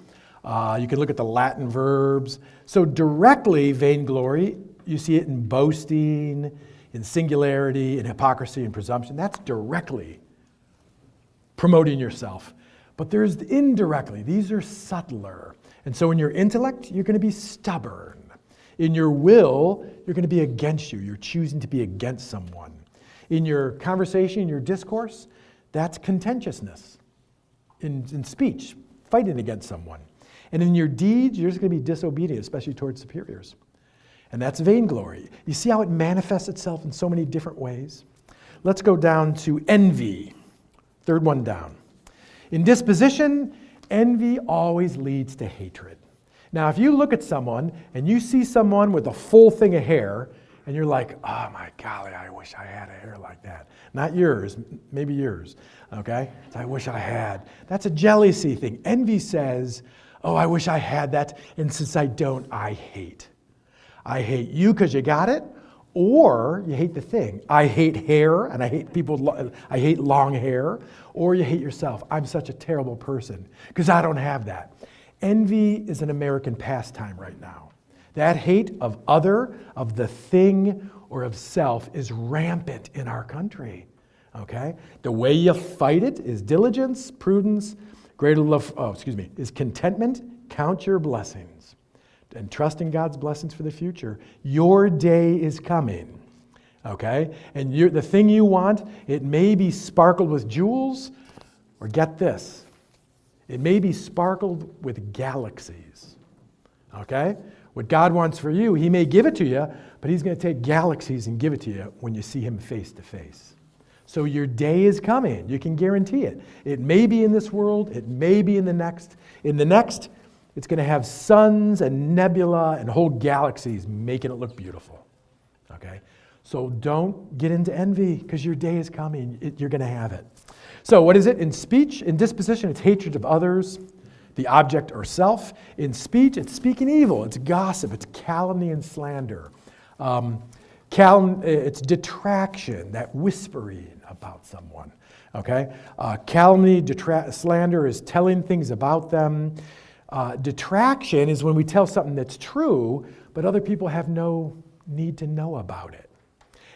A: You can look at the Latin verbs. So directly, vainglory, you see it in boasting, in singularity, in hypocrisy and presumption. That's directly promoting yourself. But there's indirectly, these are subtler. And so in your intellect, you're going to be stubborn. In your will, you're going to be against you. You're choosing to be against someone. In your conversation, in your discourse, that's contentiousness. In speech, fighting against someone. And in your deeds, you're just going to be disobedient, especially towards superiors. And that's vainglory. You see how it manifests itself in so many different ways? Let's go down to envy. Third one down. In disposition, envy always leads to hatred. Now, if you look at someone and you see someone with a full thing of hair, and you're like, oh my golly, I wish I had a hair like that. Not yours, maybe yours, okay? I wish I had. That's a jealousy thing. Envy says, oh, I wish I had that, and since I don't, I hate. I hate you because you got it, or you hate the thing. I hate hair, and I hate long hair, or you hate yourself. I'm such a terrible person because I don't have that. Envy is an American pastime right now. That hate of other, of the thing, or of self is rampant in our country, okay? The way you fight it is diligence, prudence, greater love, is contentment, count your blessings, and trust in God's blessings for the future. Your day is coming, okay? And the thing you want, it may be sparkled with jewels, or get this, it may be sparkled with galaxies, okay? What God wants for you, He may give it to you, but He's going to take galaxies and give it to you when you see Him face to face. So your day is coming. You can guarantee it. It may be in this world. It may be in the next. In the next, it's going to have suns and nebula and whole galaxies making it look beautiful. Okay? So don't get into envy because your day is coming. You're going to have it. So what is it? In speech, in disposition, it's hatred of others, the object or self. In speech, it's speaking evil. It's gossip. It's calumny and slander. It's detraction, that whispering about someone. Okay? Calumny, slander is telling things about them. Detraction is when we tell something that's true, but other people have no need to know about it.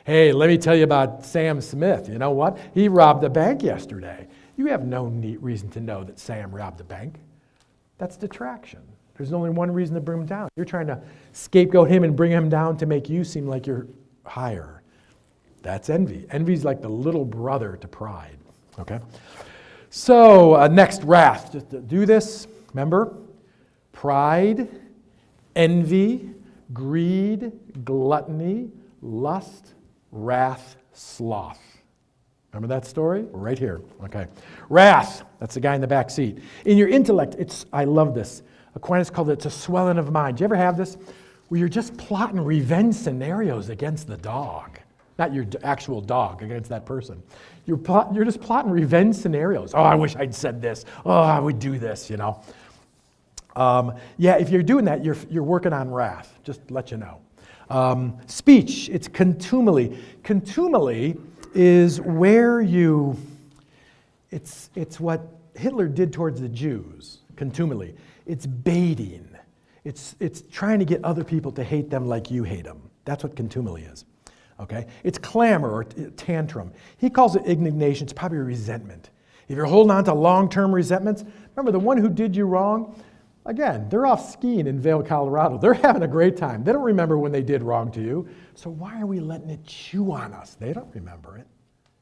A: Hey, let me tell you about Sam Smith. You know what? He robbed a bank yesterday. You have no reason to know that Sam robbed a bank. That's detraction. There's only one reason to bring him down. You're trying to scapegoat him and bring him down to make you seem like you're higher. That's envy. Envy's like the little brother to pride. Okay? So, next, wrath. Just to do this, remember? Pride, envy, greed, gluttony, lust, wrath, sloth. Remember that story? Right here. Okay. Wrath. That's the guy in the back seat. In your intellect, I love this. Aquinas called it's a swelling of mind. Do you ever have this? Where you're just plotting revenge scenarios against the dog. Not your actual dog, against that person. You're just plotting revenge scenarios. Oh, I wish I'd said this. Oh, I would do this, you know. If you're doing that, you're working on wrath. Just to let you know. Speech, it's contumely. Contumely is where it's what Hitler did towards the Jews, contumely. It's baiting. It's trying to get other people to hate them like you hate them. That's what contumely is. Okay? It's clamor or tantrum. He calls it indignation. It's probably resentment. If you're holding on to long-term resentments, remember the one who did you wrong, Again, they're off skiing in Vail, Colorado. They're having a great time. They don't remember when they did wrong to you. So why are we letting it chew on us? They don't remember it.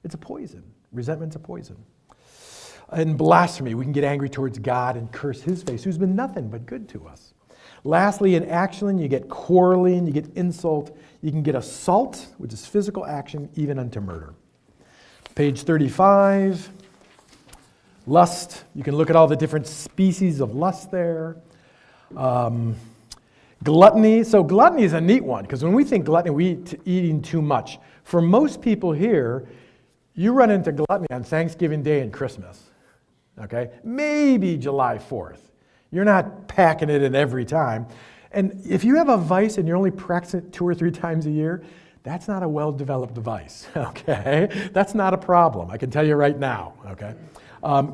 A: It's a poison. Resentment's a poison. In blasphemy, we can get angry towards God and curse his face, who's been nothing but good to us. Lastly, in action, you get quarreling, you get insult, you can get assault, which is physical action, even unto murder. Page 35, lust. You can look at all the different species of lust there. Gluttony. So gluttony is a neat one, because when we think gluttony, we eating too much. For most people here, you run into gluttony on Thanksgiving Day and Christmas. Okay? Maybe July 4th. You're not packing it in every time. And if you have a vice and you're only practicing it 2 or 3 times a year, that's not a well-developed vice, okay? That's not a problem, I can tell you right now, okay?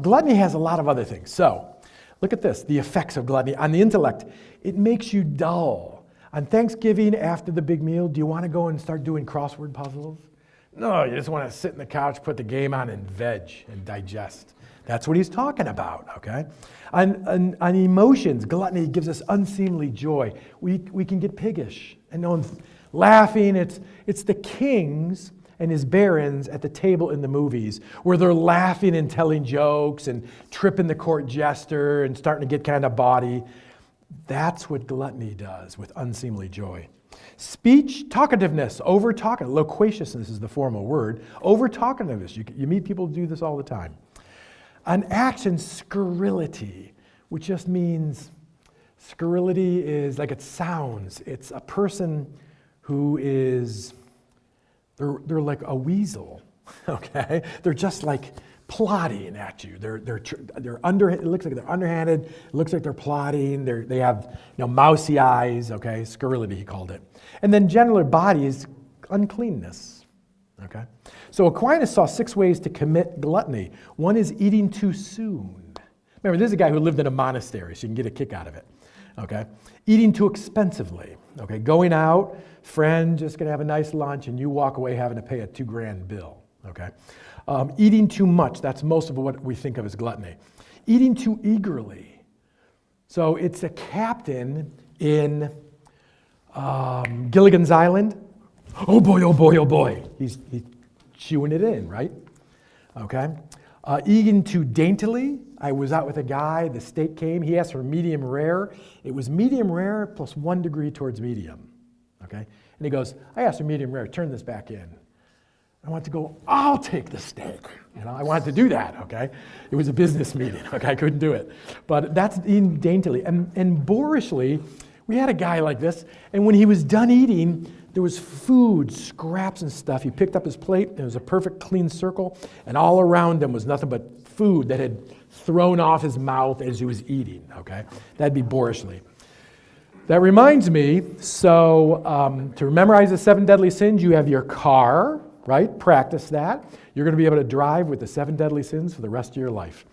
A: Gluttony has a lot of other things. So, look at this, the effects of gluttony. On the intellect, it makes you dull. On Thanksgiving, after the big meal, do you want to go and start doing crossword puzzles? No, you just want to sit on the couch, put the game on, and veg and digest. That's what he's talking about, okay? On emotions, gluttony gives us unseemly joy. We can get piggish and no one's laughing. It's the kings and his barons at the table in the movies where they're laughing and telling jokes and tripping the court jester and starting to get kind of bawdy. That's what gluttony does with unseemly joy. Speech, talkativeness, over-talking. Loquaciousness is the formal word. Over-talkativeness. You meet people who do this all the time. An action, scurrility, which just means scurrility is like it sounds. It's a person who is, they're like a weasel, okay? They're just like plotting at you. They're under. It looks like they're underhanded. It looks like they're plotting. They have mousy eyes. Okay, scurrility he called it. And then genital body is uncleanness. Okay, so Aquinas saw 6 ways to commit gluttony. One is eating too soon. Remember, this is a guy who lived in a monastery, so you can get a kick out of it. Okay, eating too expensively. Okay, going out, friend, just gonna have a nice lunch, and you walk away having to pay a $2,000 bill. Okay. Eating too much, that's most of what we think of as gluttony. Eating too eagerly. So it's a captain in Gilligan's Island. Oh boy, oh boy, oh boy. He's chewing it in, right? Okay. Eating too daintily. I was out with a guy, the steak came, he asked for medium rare. It was medium rare plus 1 degree towards medium. Okay. And he goes, I asked for medium rare, turn this back in. I want to go, I'll take the steak. I wanted to do that, okay? It was a business meeting, okay? I couldn't do it. But that's eating daintily. And boorishly, we had a guy like this, and when he was done eating, there was food, scraps and stuff. He picked up his plate, and it was a perfect clean circle, and all around him was nothing but food that had thrown off his mouth as he was eating, okay? That'd be boorishly. That reminds me, so to memorize the 7 deadly sins, you have your car, right? Practice that. You're going to be able to drive with the 7 deadly sins for the rest of your life.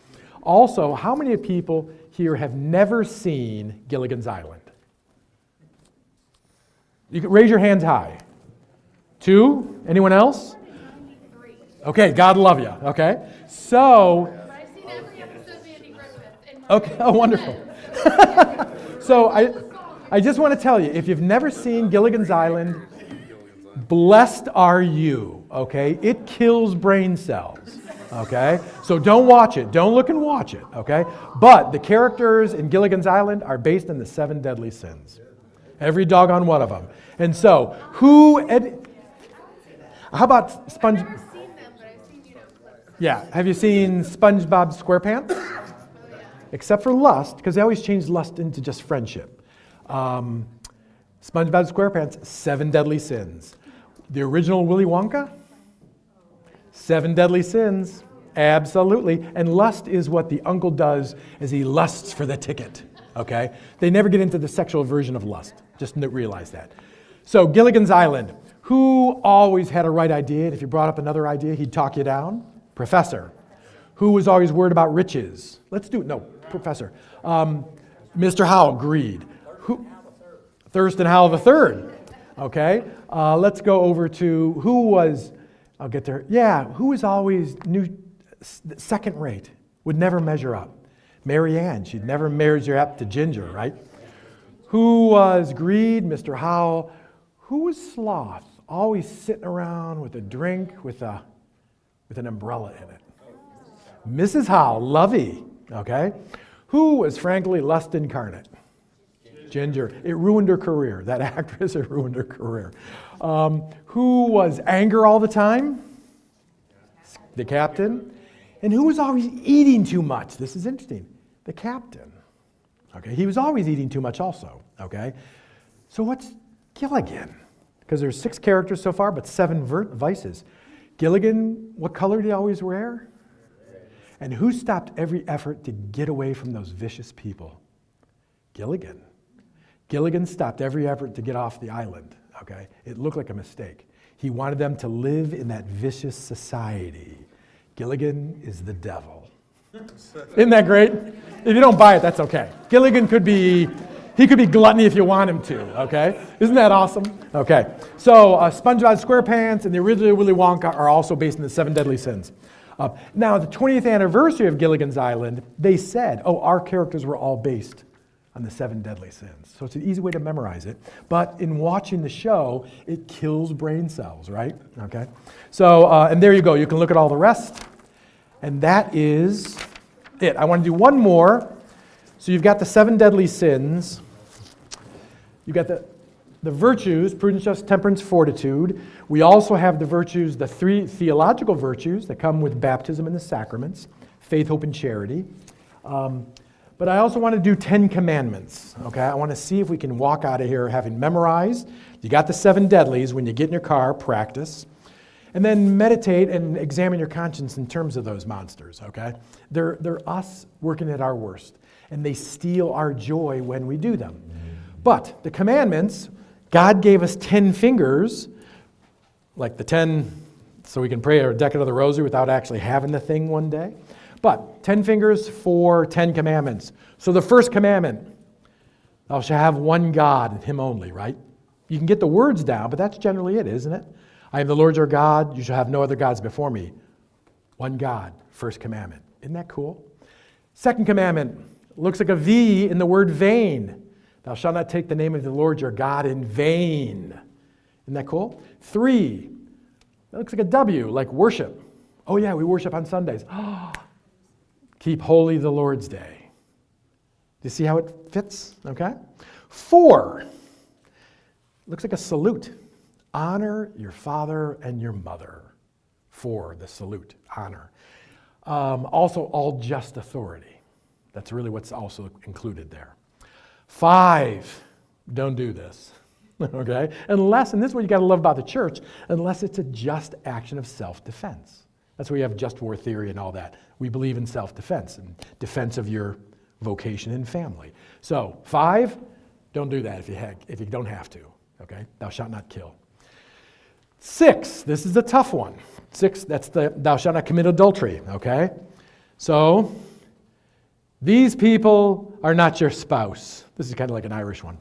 A: Also, how many people here have never seen Gilligan's Island? You can raise your hands high. 2? Anyone else? Okay, God love you. Okay, so.
C: I've seen every episode of Andy Griffith.
A: Okay, oh, wonderful. So I just want to tell you, if you've never seen Gilligan's Island, blessed are you, okay? It kills brain cells, okay? So don't watch it. Don't look and watch it, okay? But the characters in Gilligan's Island are based on the 7 deadly sins. Every doggone one of them. And so, how about Sponge...
C: I've never seen them, but I've seen, clips.
A: Yeah, have you seen SpongeBob SquarePants?
C: Oh, yeah.
A: Except for lust, because they always change lust into just friendship. SpongeBob SquarePants, 7 deadly sins. The original Willy Wonka, 7 deadly sins, absolutely. And lust is what the uncle does as he lusts for the ticket, okay? They never get into the sexual version of lust, just realize that. So Gilligan's Island, who always had a right idea, and if you brought up another idea, he'd talk you down? Professor. Who was always worried about riches? Let's do it, no, Professor. Mr. Howell, greed. Thurston Howell III. Okay, let's go over to who was, I'll get there. Yeah, who was always second rate, would never measure up. Mary Ann, she'd never married your app to Ginger, right? Who was greed? Mr. Howell. Who was sloth? Always sitting around with a drink with an umbrella in it. Mrs. Howell, Lovey, okay? Who was frankly lust incarnate? Ginger. It ruined her career. That actress, it ruined her career. Who was anger all the time? The captain. And who was always eating too much? This is interesting. The captain. Okay, he was always eating too much also. Okay, so what's Gilligan? Because there's 6 characters so far, but 7 vices. Gilligan, what color did he always wear? And who stopped every effort to get away from those vicious people? Gilligan. Gilligan stopped every effort to get off the island. Okay, it looked like a mistake. He wanted them to live in that vicious society. Gilligan is the devil. Isn't that great? If you don't buy it, that's okay. Gilligan could be gluttony if you want him to, okay? Isn't that awesome? Okay, so SpongeBob SquarePants and the original Willy Wonka are also based on the 7 deadly sins. Now, the 20th anniversary of Gilligan's Island, they said, our characters were all based on the 7 deadly sins. So it's an easy way to memorize it. But in watching the show, it kills brain cells, right? Okay. So, and there you go. You can look at all the rest. And that is it. I want to do one more. So you've got the 7 deadly sins. You've got the virtues, prudence, justice, temperance, fortitude. We also have the virtues, the 3 theological virtues that come with baptism and the sacraments, faith, hope, and charity. But I also want to do 10 commandments, okay? I want to see if we can walk out of here having memorized. You got the 7 deadlies. When you get in your car, practice. And then meditate and examine your conscience in terms of those monsters, okay? They're us working at our worst, and they steal our joy when we do them. But the commandments, God gave us 10 fingers, like the 10, so we can pray a decade of the rosary without actually having the thing one day. But 10 fingers for 10 commandments. So the first commandment, thou shalt have one God, and him only, right? You can get the words down, but that's generally it, isn't it? I am the Lord your God, you shall have no other gods before me. One God, first commandment. Isn't that cool? Second commandment, looks like a V in the word vain. Thou shalt not take the name of the Lord your God in vain. Isn't that cool? 3, that looks like a W, like worship. Oh yeah, we worship on Sundays. Keep holy the Lord's Day. Do you see how it fits? Okay. 4, looks like a salute. Honor your father and your mother. 4, the salute, honor. Also, all just authority. That's really what's also included there. 5, don't do this. Okay? Unless, and this is what you got to love about the church, unless it's a just action of self-defense. That's where you have just war theory and all that. We believe in self-defense and defense of your vocation and family. So 5, don't do that if you don't have to. Okay? Thou shalt not kill. 6, this is the tough one. 6, that's the thou shalt not commit adultery. Okay? So these people are not your spouse. This is kind of like an Irish one.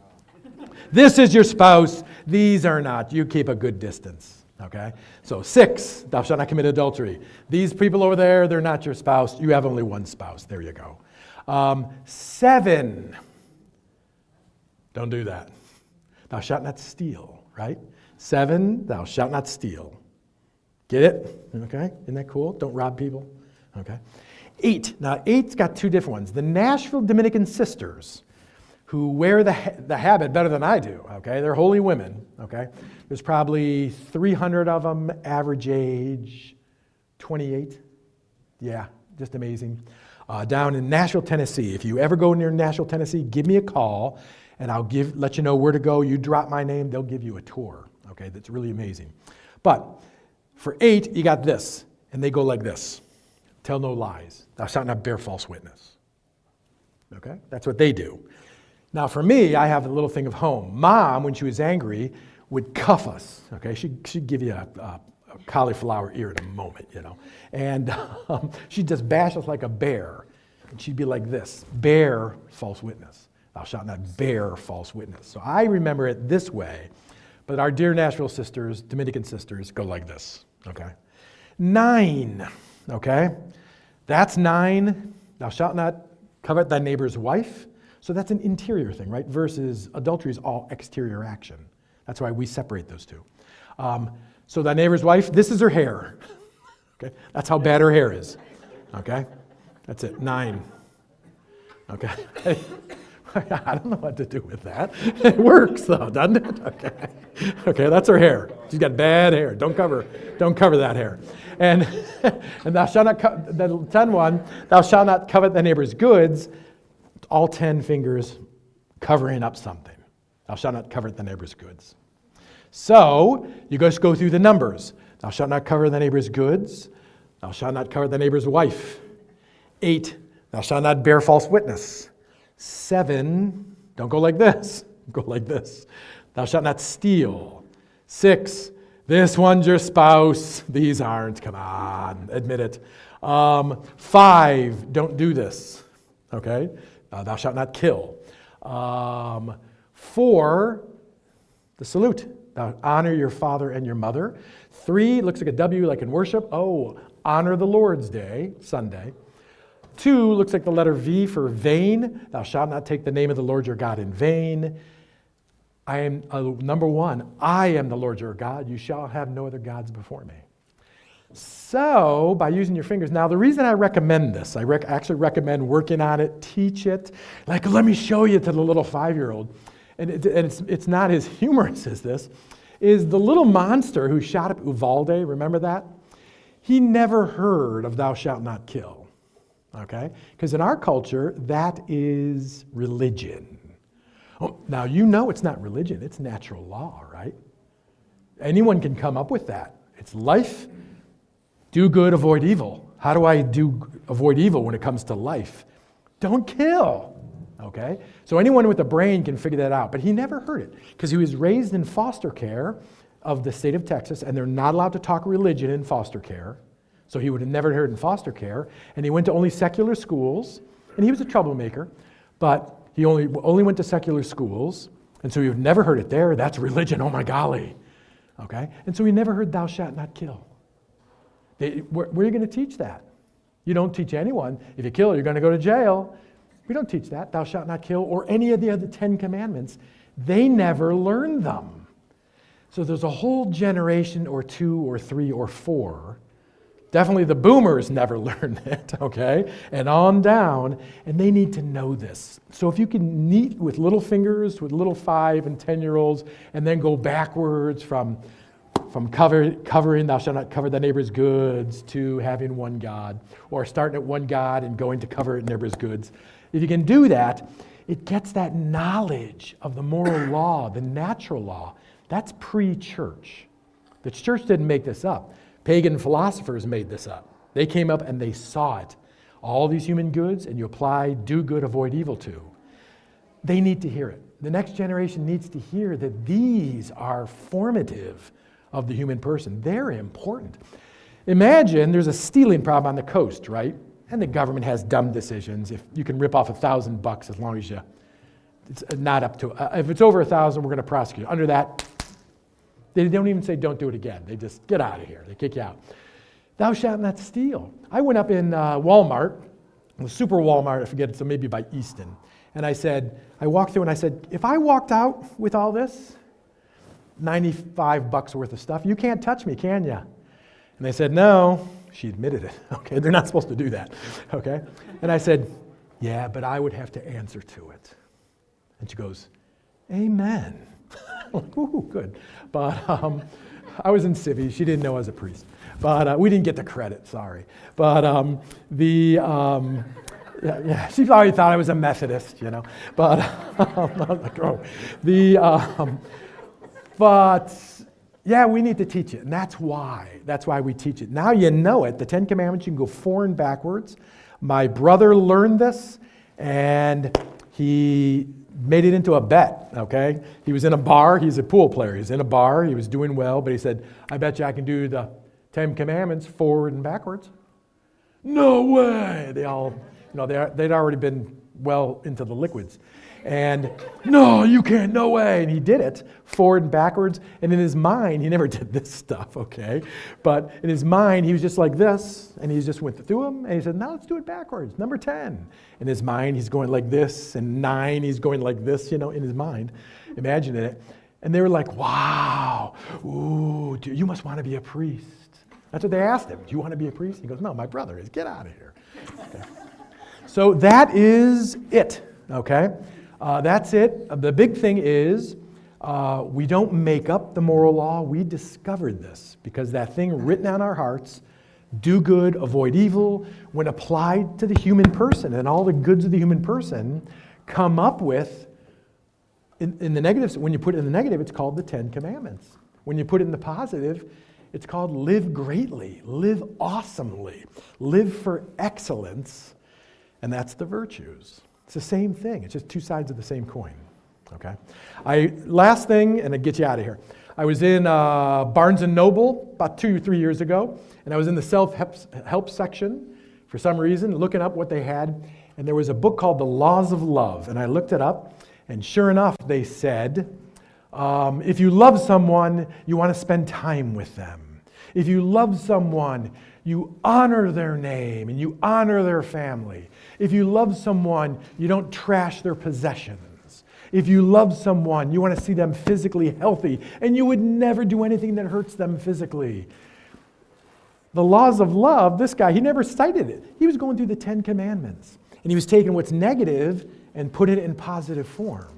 A: This is your spouse. These are not. You keep a good distance. Okay? So 6, thou shalt not commit adultery. These people over there, they're not your spouse. You have only one spouse. There you go. 7, don't do that. Thou shalt not steal, right? 7, thou shalt not steal. Get it? Okay? Isn't that cool? Don't rob people. Okay? 8, now 8's got 2 different ones. The Nashville Dominican Sisters, who wear the habit better than I do, okay? They're holy women, okay? There's probably 300 of them, average age 28. Yeah, just amazing. Down in Nashville, Tennessee. If you ever go near Nashville, Tennessee, give me a call, and I'll let you know where to go. You drop my name, they'll give you a tour, okay? That's really amazing. But for 8, you got this, and they go like this. Tell no lies. Thou shalt not bear false witness. Okay? That's what they do. Now, for me, I have a little thing of home. Mom, when she was angry, would cuff us. Okay, she'd give you a cauliflower ear in a moment, you know, and she'd just bash us like a bear, and she'd be like this: bear false witness. Thou shalt not bear false witness. So I remember it this way, but our dear Nashville sisters, Dominican sisters, go like this. Okay, 9. Okay, that's 9. Thou shalt not Covet thy neighbor's wife. So that's an interior thing, right? Versus adultery is all exterior action. That's why we separate those two. So thy neighbor's wife, this is her hair. Okay, that's how bad her hair is. Okay, that's it, 9. Okay, I don't know what to do with that. It works though, doesn't it? Okay, that's her hair. She's got bad hair. Don't cover that hair. And thou shalt not, the 10:1, thou shalt not covet thy neighbor's goods. All 10 fingers covering up something. Thou shalt not covet thy neighbor's goods. So you just go through the numbers. Thou shalt not covet thy neighbor's goods. Thou shalt not covet thy neighbor's wife. 8, thou shalt not bear false witness. 7, don't go like this. Go like this. Thou shalt not steal. 6, this one's your spouse. These aren't. Come on, admit it. 5, don't do this. Okay? Thou shalt not kill. 4, the salute. Thou honor your father and your mother. 3, looks like a W like in worship. Oh, honor the Lord's Day, Sunday. 2, looks like the letter V for vain. Thou shalt not take the name of the Lord your God in vain. Number 1, I am the Lord your God. You shall have no other gods before me. So, by using your fingers, now the reason I recommend this, I actually recommend working on it, teach it. Like, let me show you to the little 5-year-old. And it's not as humorous as this, is the little monster who shot up Uvalde, remember that? He never heard of thou shalt not kill, okay? Because in our culture, that is religion. Oh, now you know it's not religion, it's natural law, right? Anyone can come up with that. It's life, do good, avoid evil. How do I avoid evil when it comes to life? Don't kill. Okay? So anyone with a brain can figure that out. But he never heard it because he was raised in foster care of the state of Texas, and they're not allowed to talk religion in foster care. So he would have never heard in foster care. And he went to only secular schools, and he was a troublemaker, but he only went to secular schools, and so he would never heard it there. That's religion, oh my golly. Okay? And so he never heard thou shalt not kill. Where are you going to teach that? You don't teach anyone. If you kill, you're going to go to jail. We don't teach that, thou shalt not kill, or any of the other 10 commandments. They never learned them. So there's a whole generation or 2 or 3 or 4. Definitely the boomers never learned it, okay? And on down, and they need to know this. So if you can neat with little fingers, with little 5 and 10-year-olds, and then go backwards from covering, thou shalt not cover thy neighbor's goods, to having one God, or starting at one God and going to cover neighbor's goods. If you can do that, it gets that knowledge of the moral law, the natural law. That's pre-church. The church didn't make this up. Pagan philosophers made this up. They came up and they saw it. All these human goods, and you apply do good, avoid evil to. They need to hear it. The next generation needs to hear that these are formative of the human person. They're important. Imagine there's a stealing problem on the coast, right? And the government has dumb decisions. If you can rip off $1,000 as long as it's not up to, if it's over 1,000, we're going to prosecute. Under that, they don't even say don't do it again. They just get out of here. They kick you out. Thou shalt not steal. I went up in Walmart, the super Walmart, I forget, so maybe by Easton. And I walked through and I said, if I walked out with all this, $95 worth of stuff, you can't touch me, can you? And they said, no. She admitted it. Okay, they're not supposed to do that. Okay? And I said, yeah, but I would have to answer to it. And she goes, amen. I'm like, ooh, good. But I was in civvy. She didn't know I was a priest. But we didn't get the credit, sorry. But yeah, she probably thought I was a Methodist, you know. But I was like, oh. But yeah, we need to teach it, and that's why we teach it. Now you know it. The 10 Commandments, you can go forward and backwards. My brother learned this, and he made it into a bet, okay? He was in a bar. He's a pool player. He's in a bar. He was doing well, but he said, I bet you I can do the 10 Commandments forward and backwards. No way! They all, they'd already been well into the liquids. And, no, you can't, no way. And he did it forward and backwards. And in his mind, he never did this stuff, okay? But in his mind, he was just like this, and he just went through them, and he said, now let's do it backwards. Number 10. In his mind, he's going like this, and 9, he's going like this, in his mind. Imagine it. And they were like, wow, ooh, dude, you must want to be a priest. That's what they asked him. Do you want to be a priest? He goes, no, my brother is. Get out of here. Okay. So that is it, okay? That's it. The big thing is we don't make up the moral law. We discovered this because that thing written on our hearts, do good, avoid evil, when applied to the human person and all the goods of the human person, come up with, in the negative, when you put it in the negative, it's called the 10 Commandments. When you put it in the positive, it's called live greatly, live awesomely, live for excellence, and that's the virtues. It's the same thing. It's just two sides of the same coin, okay? Last thing, and I get you out of here. I was in Barnes & Noble about 2 or 3 years ago, and I was in the self-help section for some reason, looking up what they had, and there was a book called The Laws of Love, and I looked it up, and sure enough, they said, if you love someone, you want to spend time with them. If you love someone, you honor their name and you honor their family. If you love someone, you don't trash their possessions. If you love someone, you want to see them physically healthy, and you would never do anything that hurts them physically. The laws of love, this guy, he never cited it. He was going through the 10 Commandments, and he was taking what's negative and put it in positive form.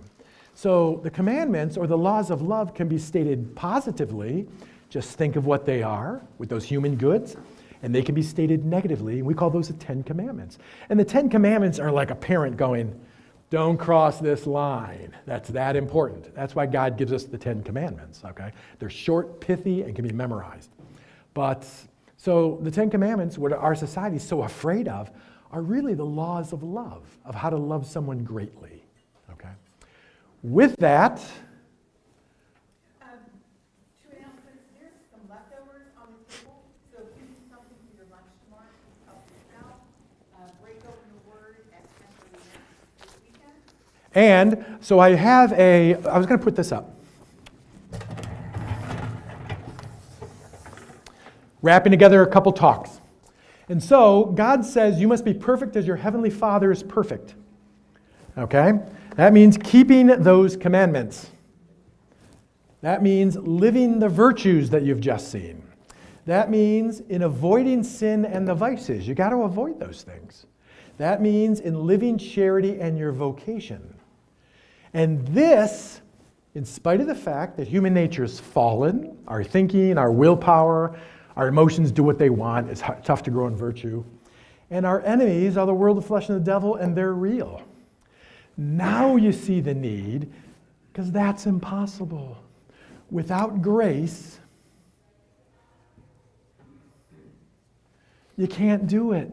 A: So the commandments or the laws of love can be stated positively. Just think of what they are with those human goods, and they can be stated negatively, and we call those the 10 Commandments. And the 10 Commandments are like a parent going, don't cross this line. That's that important. That's why God gives us the 10 Commandments, okay? They're short, pithy, and can be memorized. But, so the 10 Commandments, what our society is so afraid of, are really the laws of love, of how to love someone greatly, okay? With that, and so I was going to put this up. Wrapping together a couple talks. And so God says you must be perfect as your heavenly Father is perfect. Okay? That means keeping those commandments. That means living the virtues that you've just seen. That means in avoiding sin and the vices. You got to avoid those things. That means in living charity and your vocation. And this, in spite of the fact that human nature is fallen, our thinking, our willpower, our emotions do what they want, it's tough to grow in virtue, and our enemies are the world, the flesh, and the devil, and they're real. Now you see the need, because that's impossible. Without grace, you can't do it.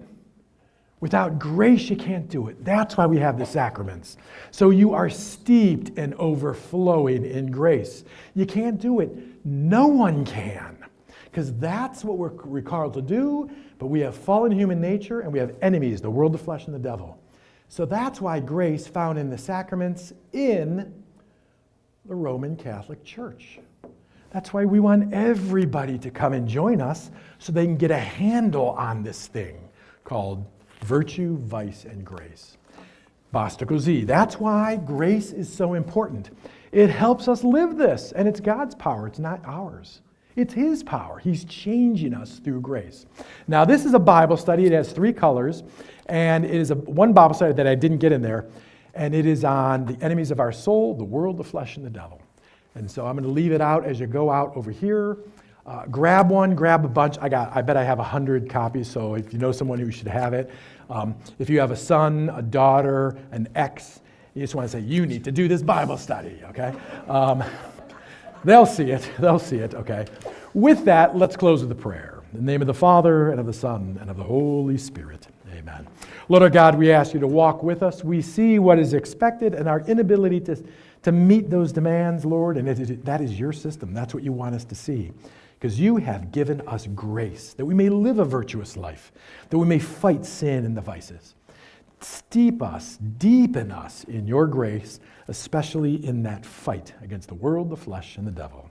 A: Without grace, you can't do it. That's why we have the sacraments. So you are steeped and overflowing in grace. You can't do it. No one can. Because that's what we're called to do, but we have fallen human nature and we have enemies, the world, the flesh, and the devil. So that's why grace found in the sacraments in the Roman Catholic Church. That's why we want everybody to come and join us so they can get a handle on this thing called virtue, vice, and grace. Basta così. That's why grace is so important. It helps us live this, and it's God's power. It's not ours. It's His power. He's changing us through grace. Now, this is a Bible study. It has 3 colors, and it is one Bible study that I didn't get in there, and it is on the enemies of our soul, the world, the flesh, and the devil. And so I'm going to leave it out as you go out over here. Grab one, grab a bunch. I bet I have 100 copies, so if you know someone who should have it. If you have a son, a daughter, an ex, you just want to say, you need to do this Bible study, okay? They'll see it, okay? With that, let's close with a prayer. In the name of the Father, and of the Son, and of the Holy Spirit. Amen. Lord our God, we ask you to walk with us. We see what is expected and our inability to meet those demands, Lord, and that is your system. That's what you want us to see. Because you have given us grace, that we may live a virtuous life, that we may fight sin and the vices. steep us, deepen us in your grace, especially in that fight against the world, the flesh, and the devil.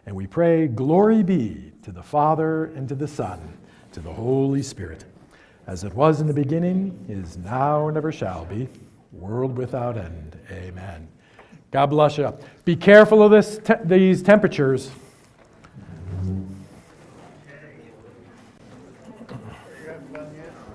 A: And we pray, glory be to the Father, and to the Son, to the Holy Spirit, as it was in the beginning, is now, and ever shall be, world without end. Amen. God bless you. Be careful of these temperatures.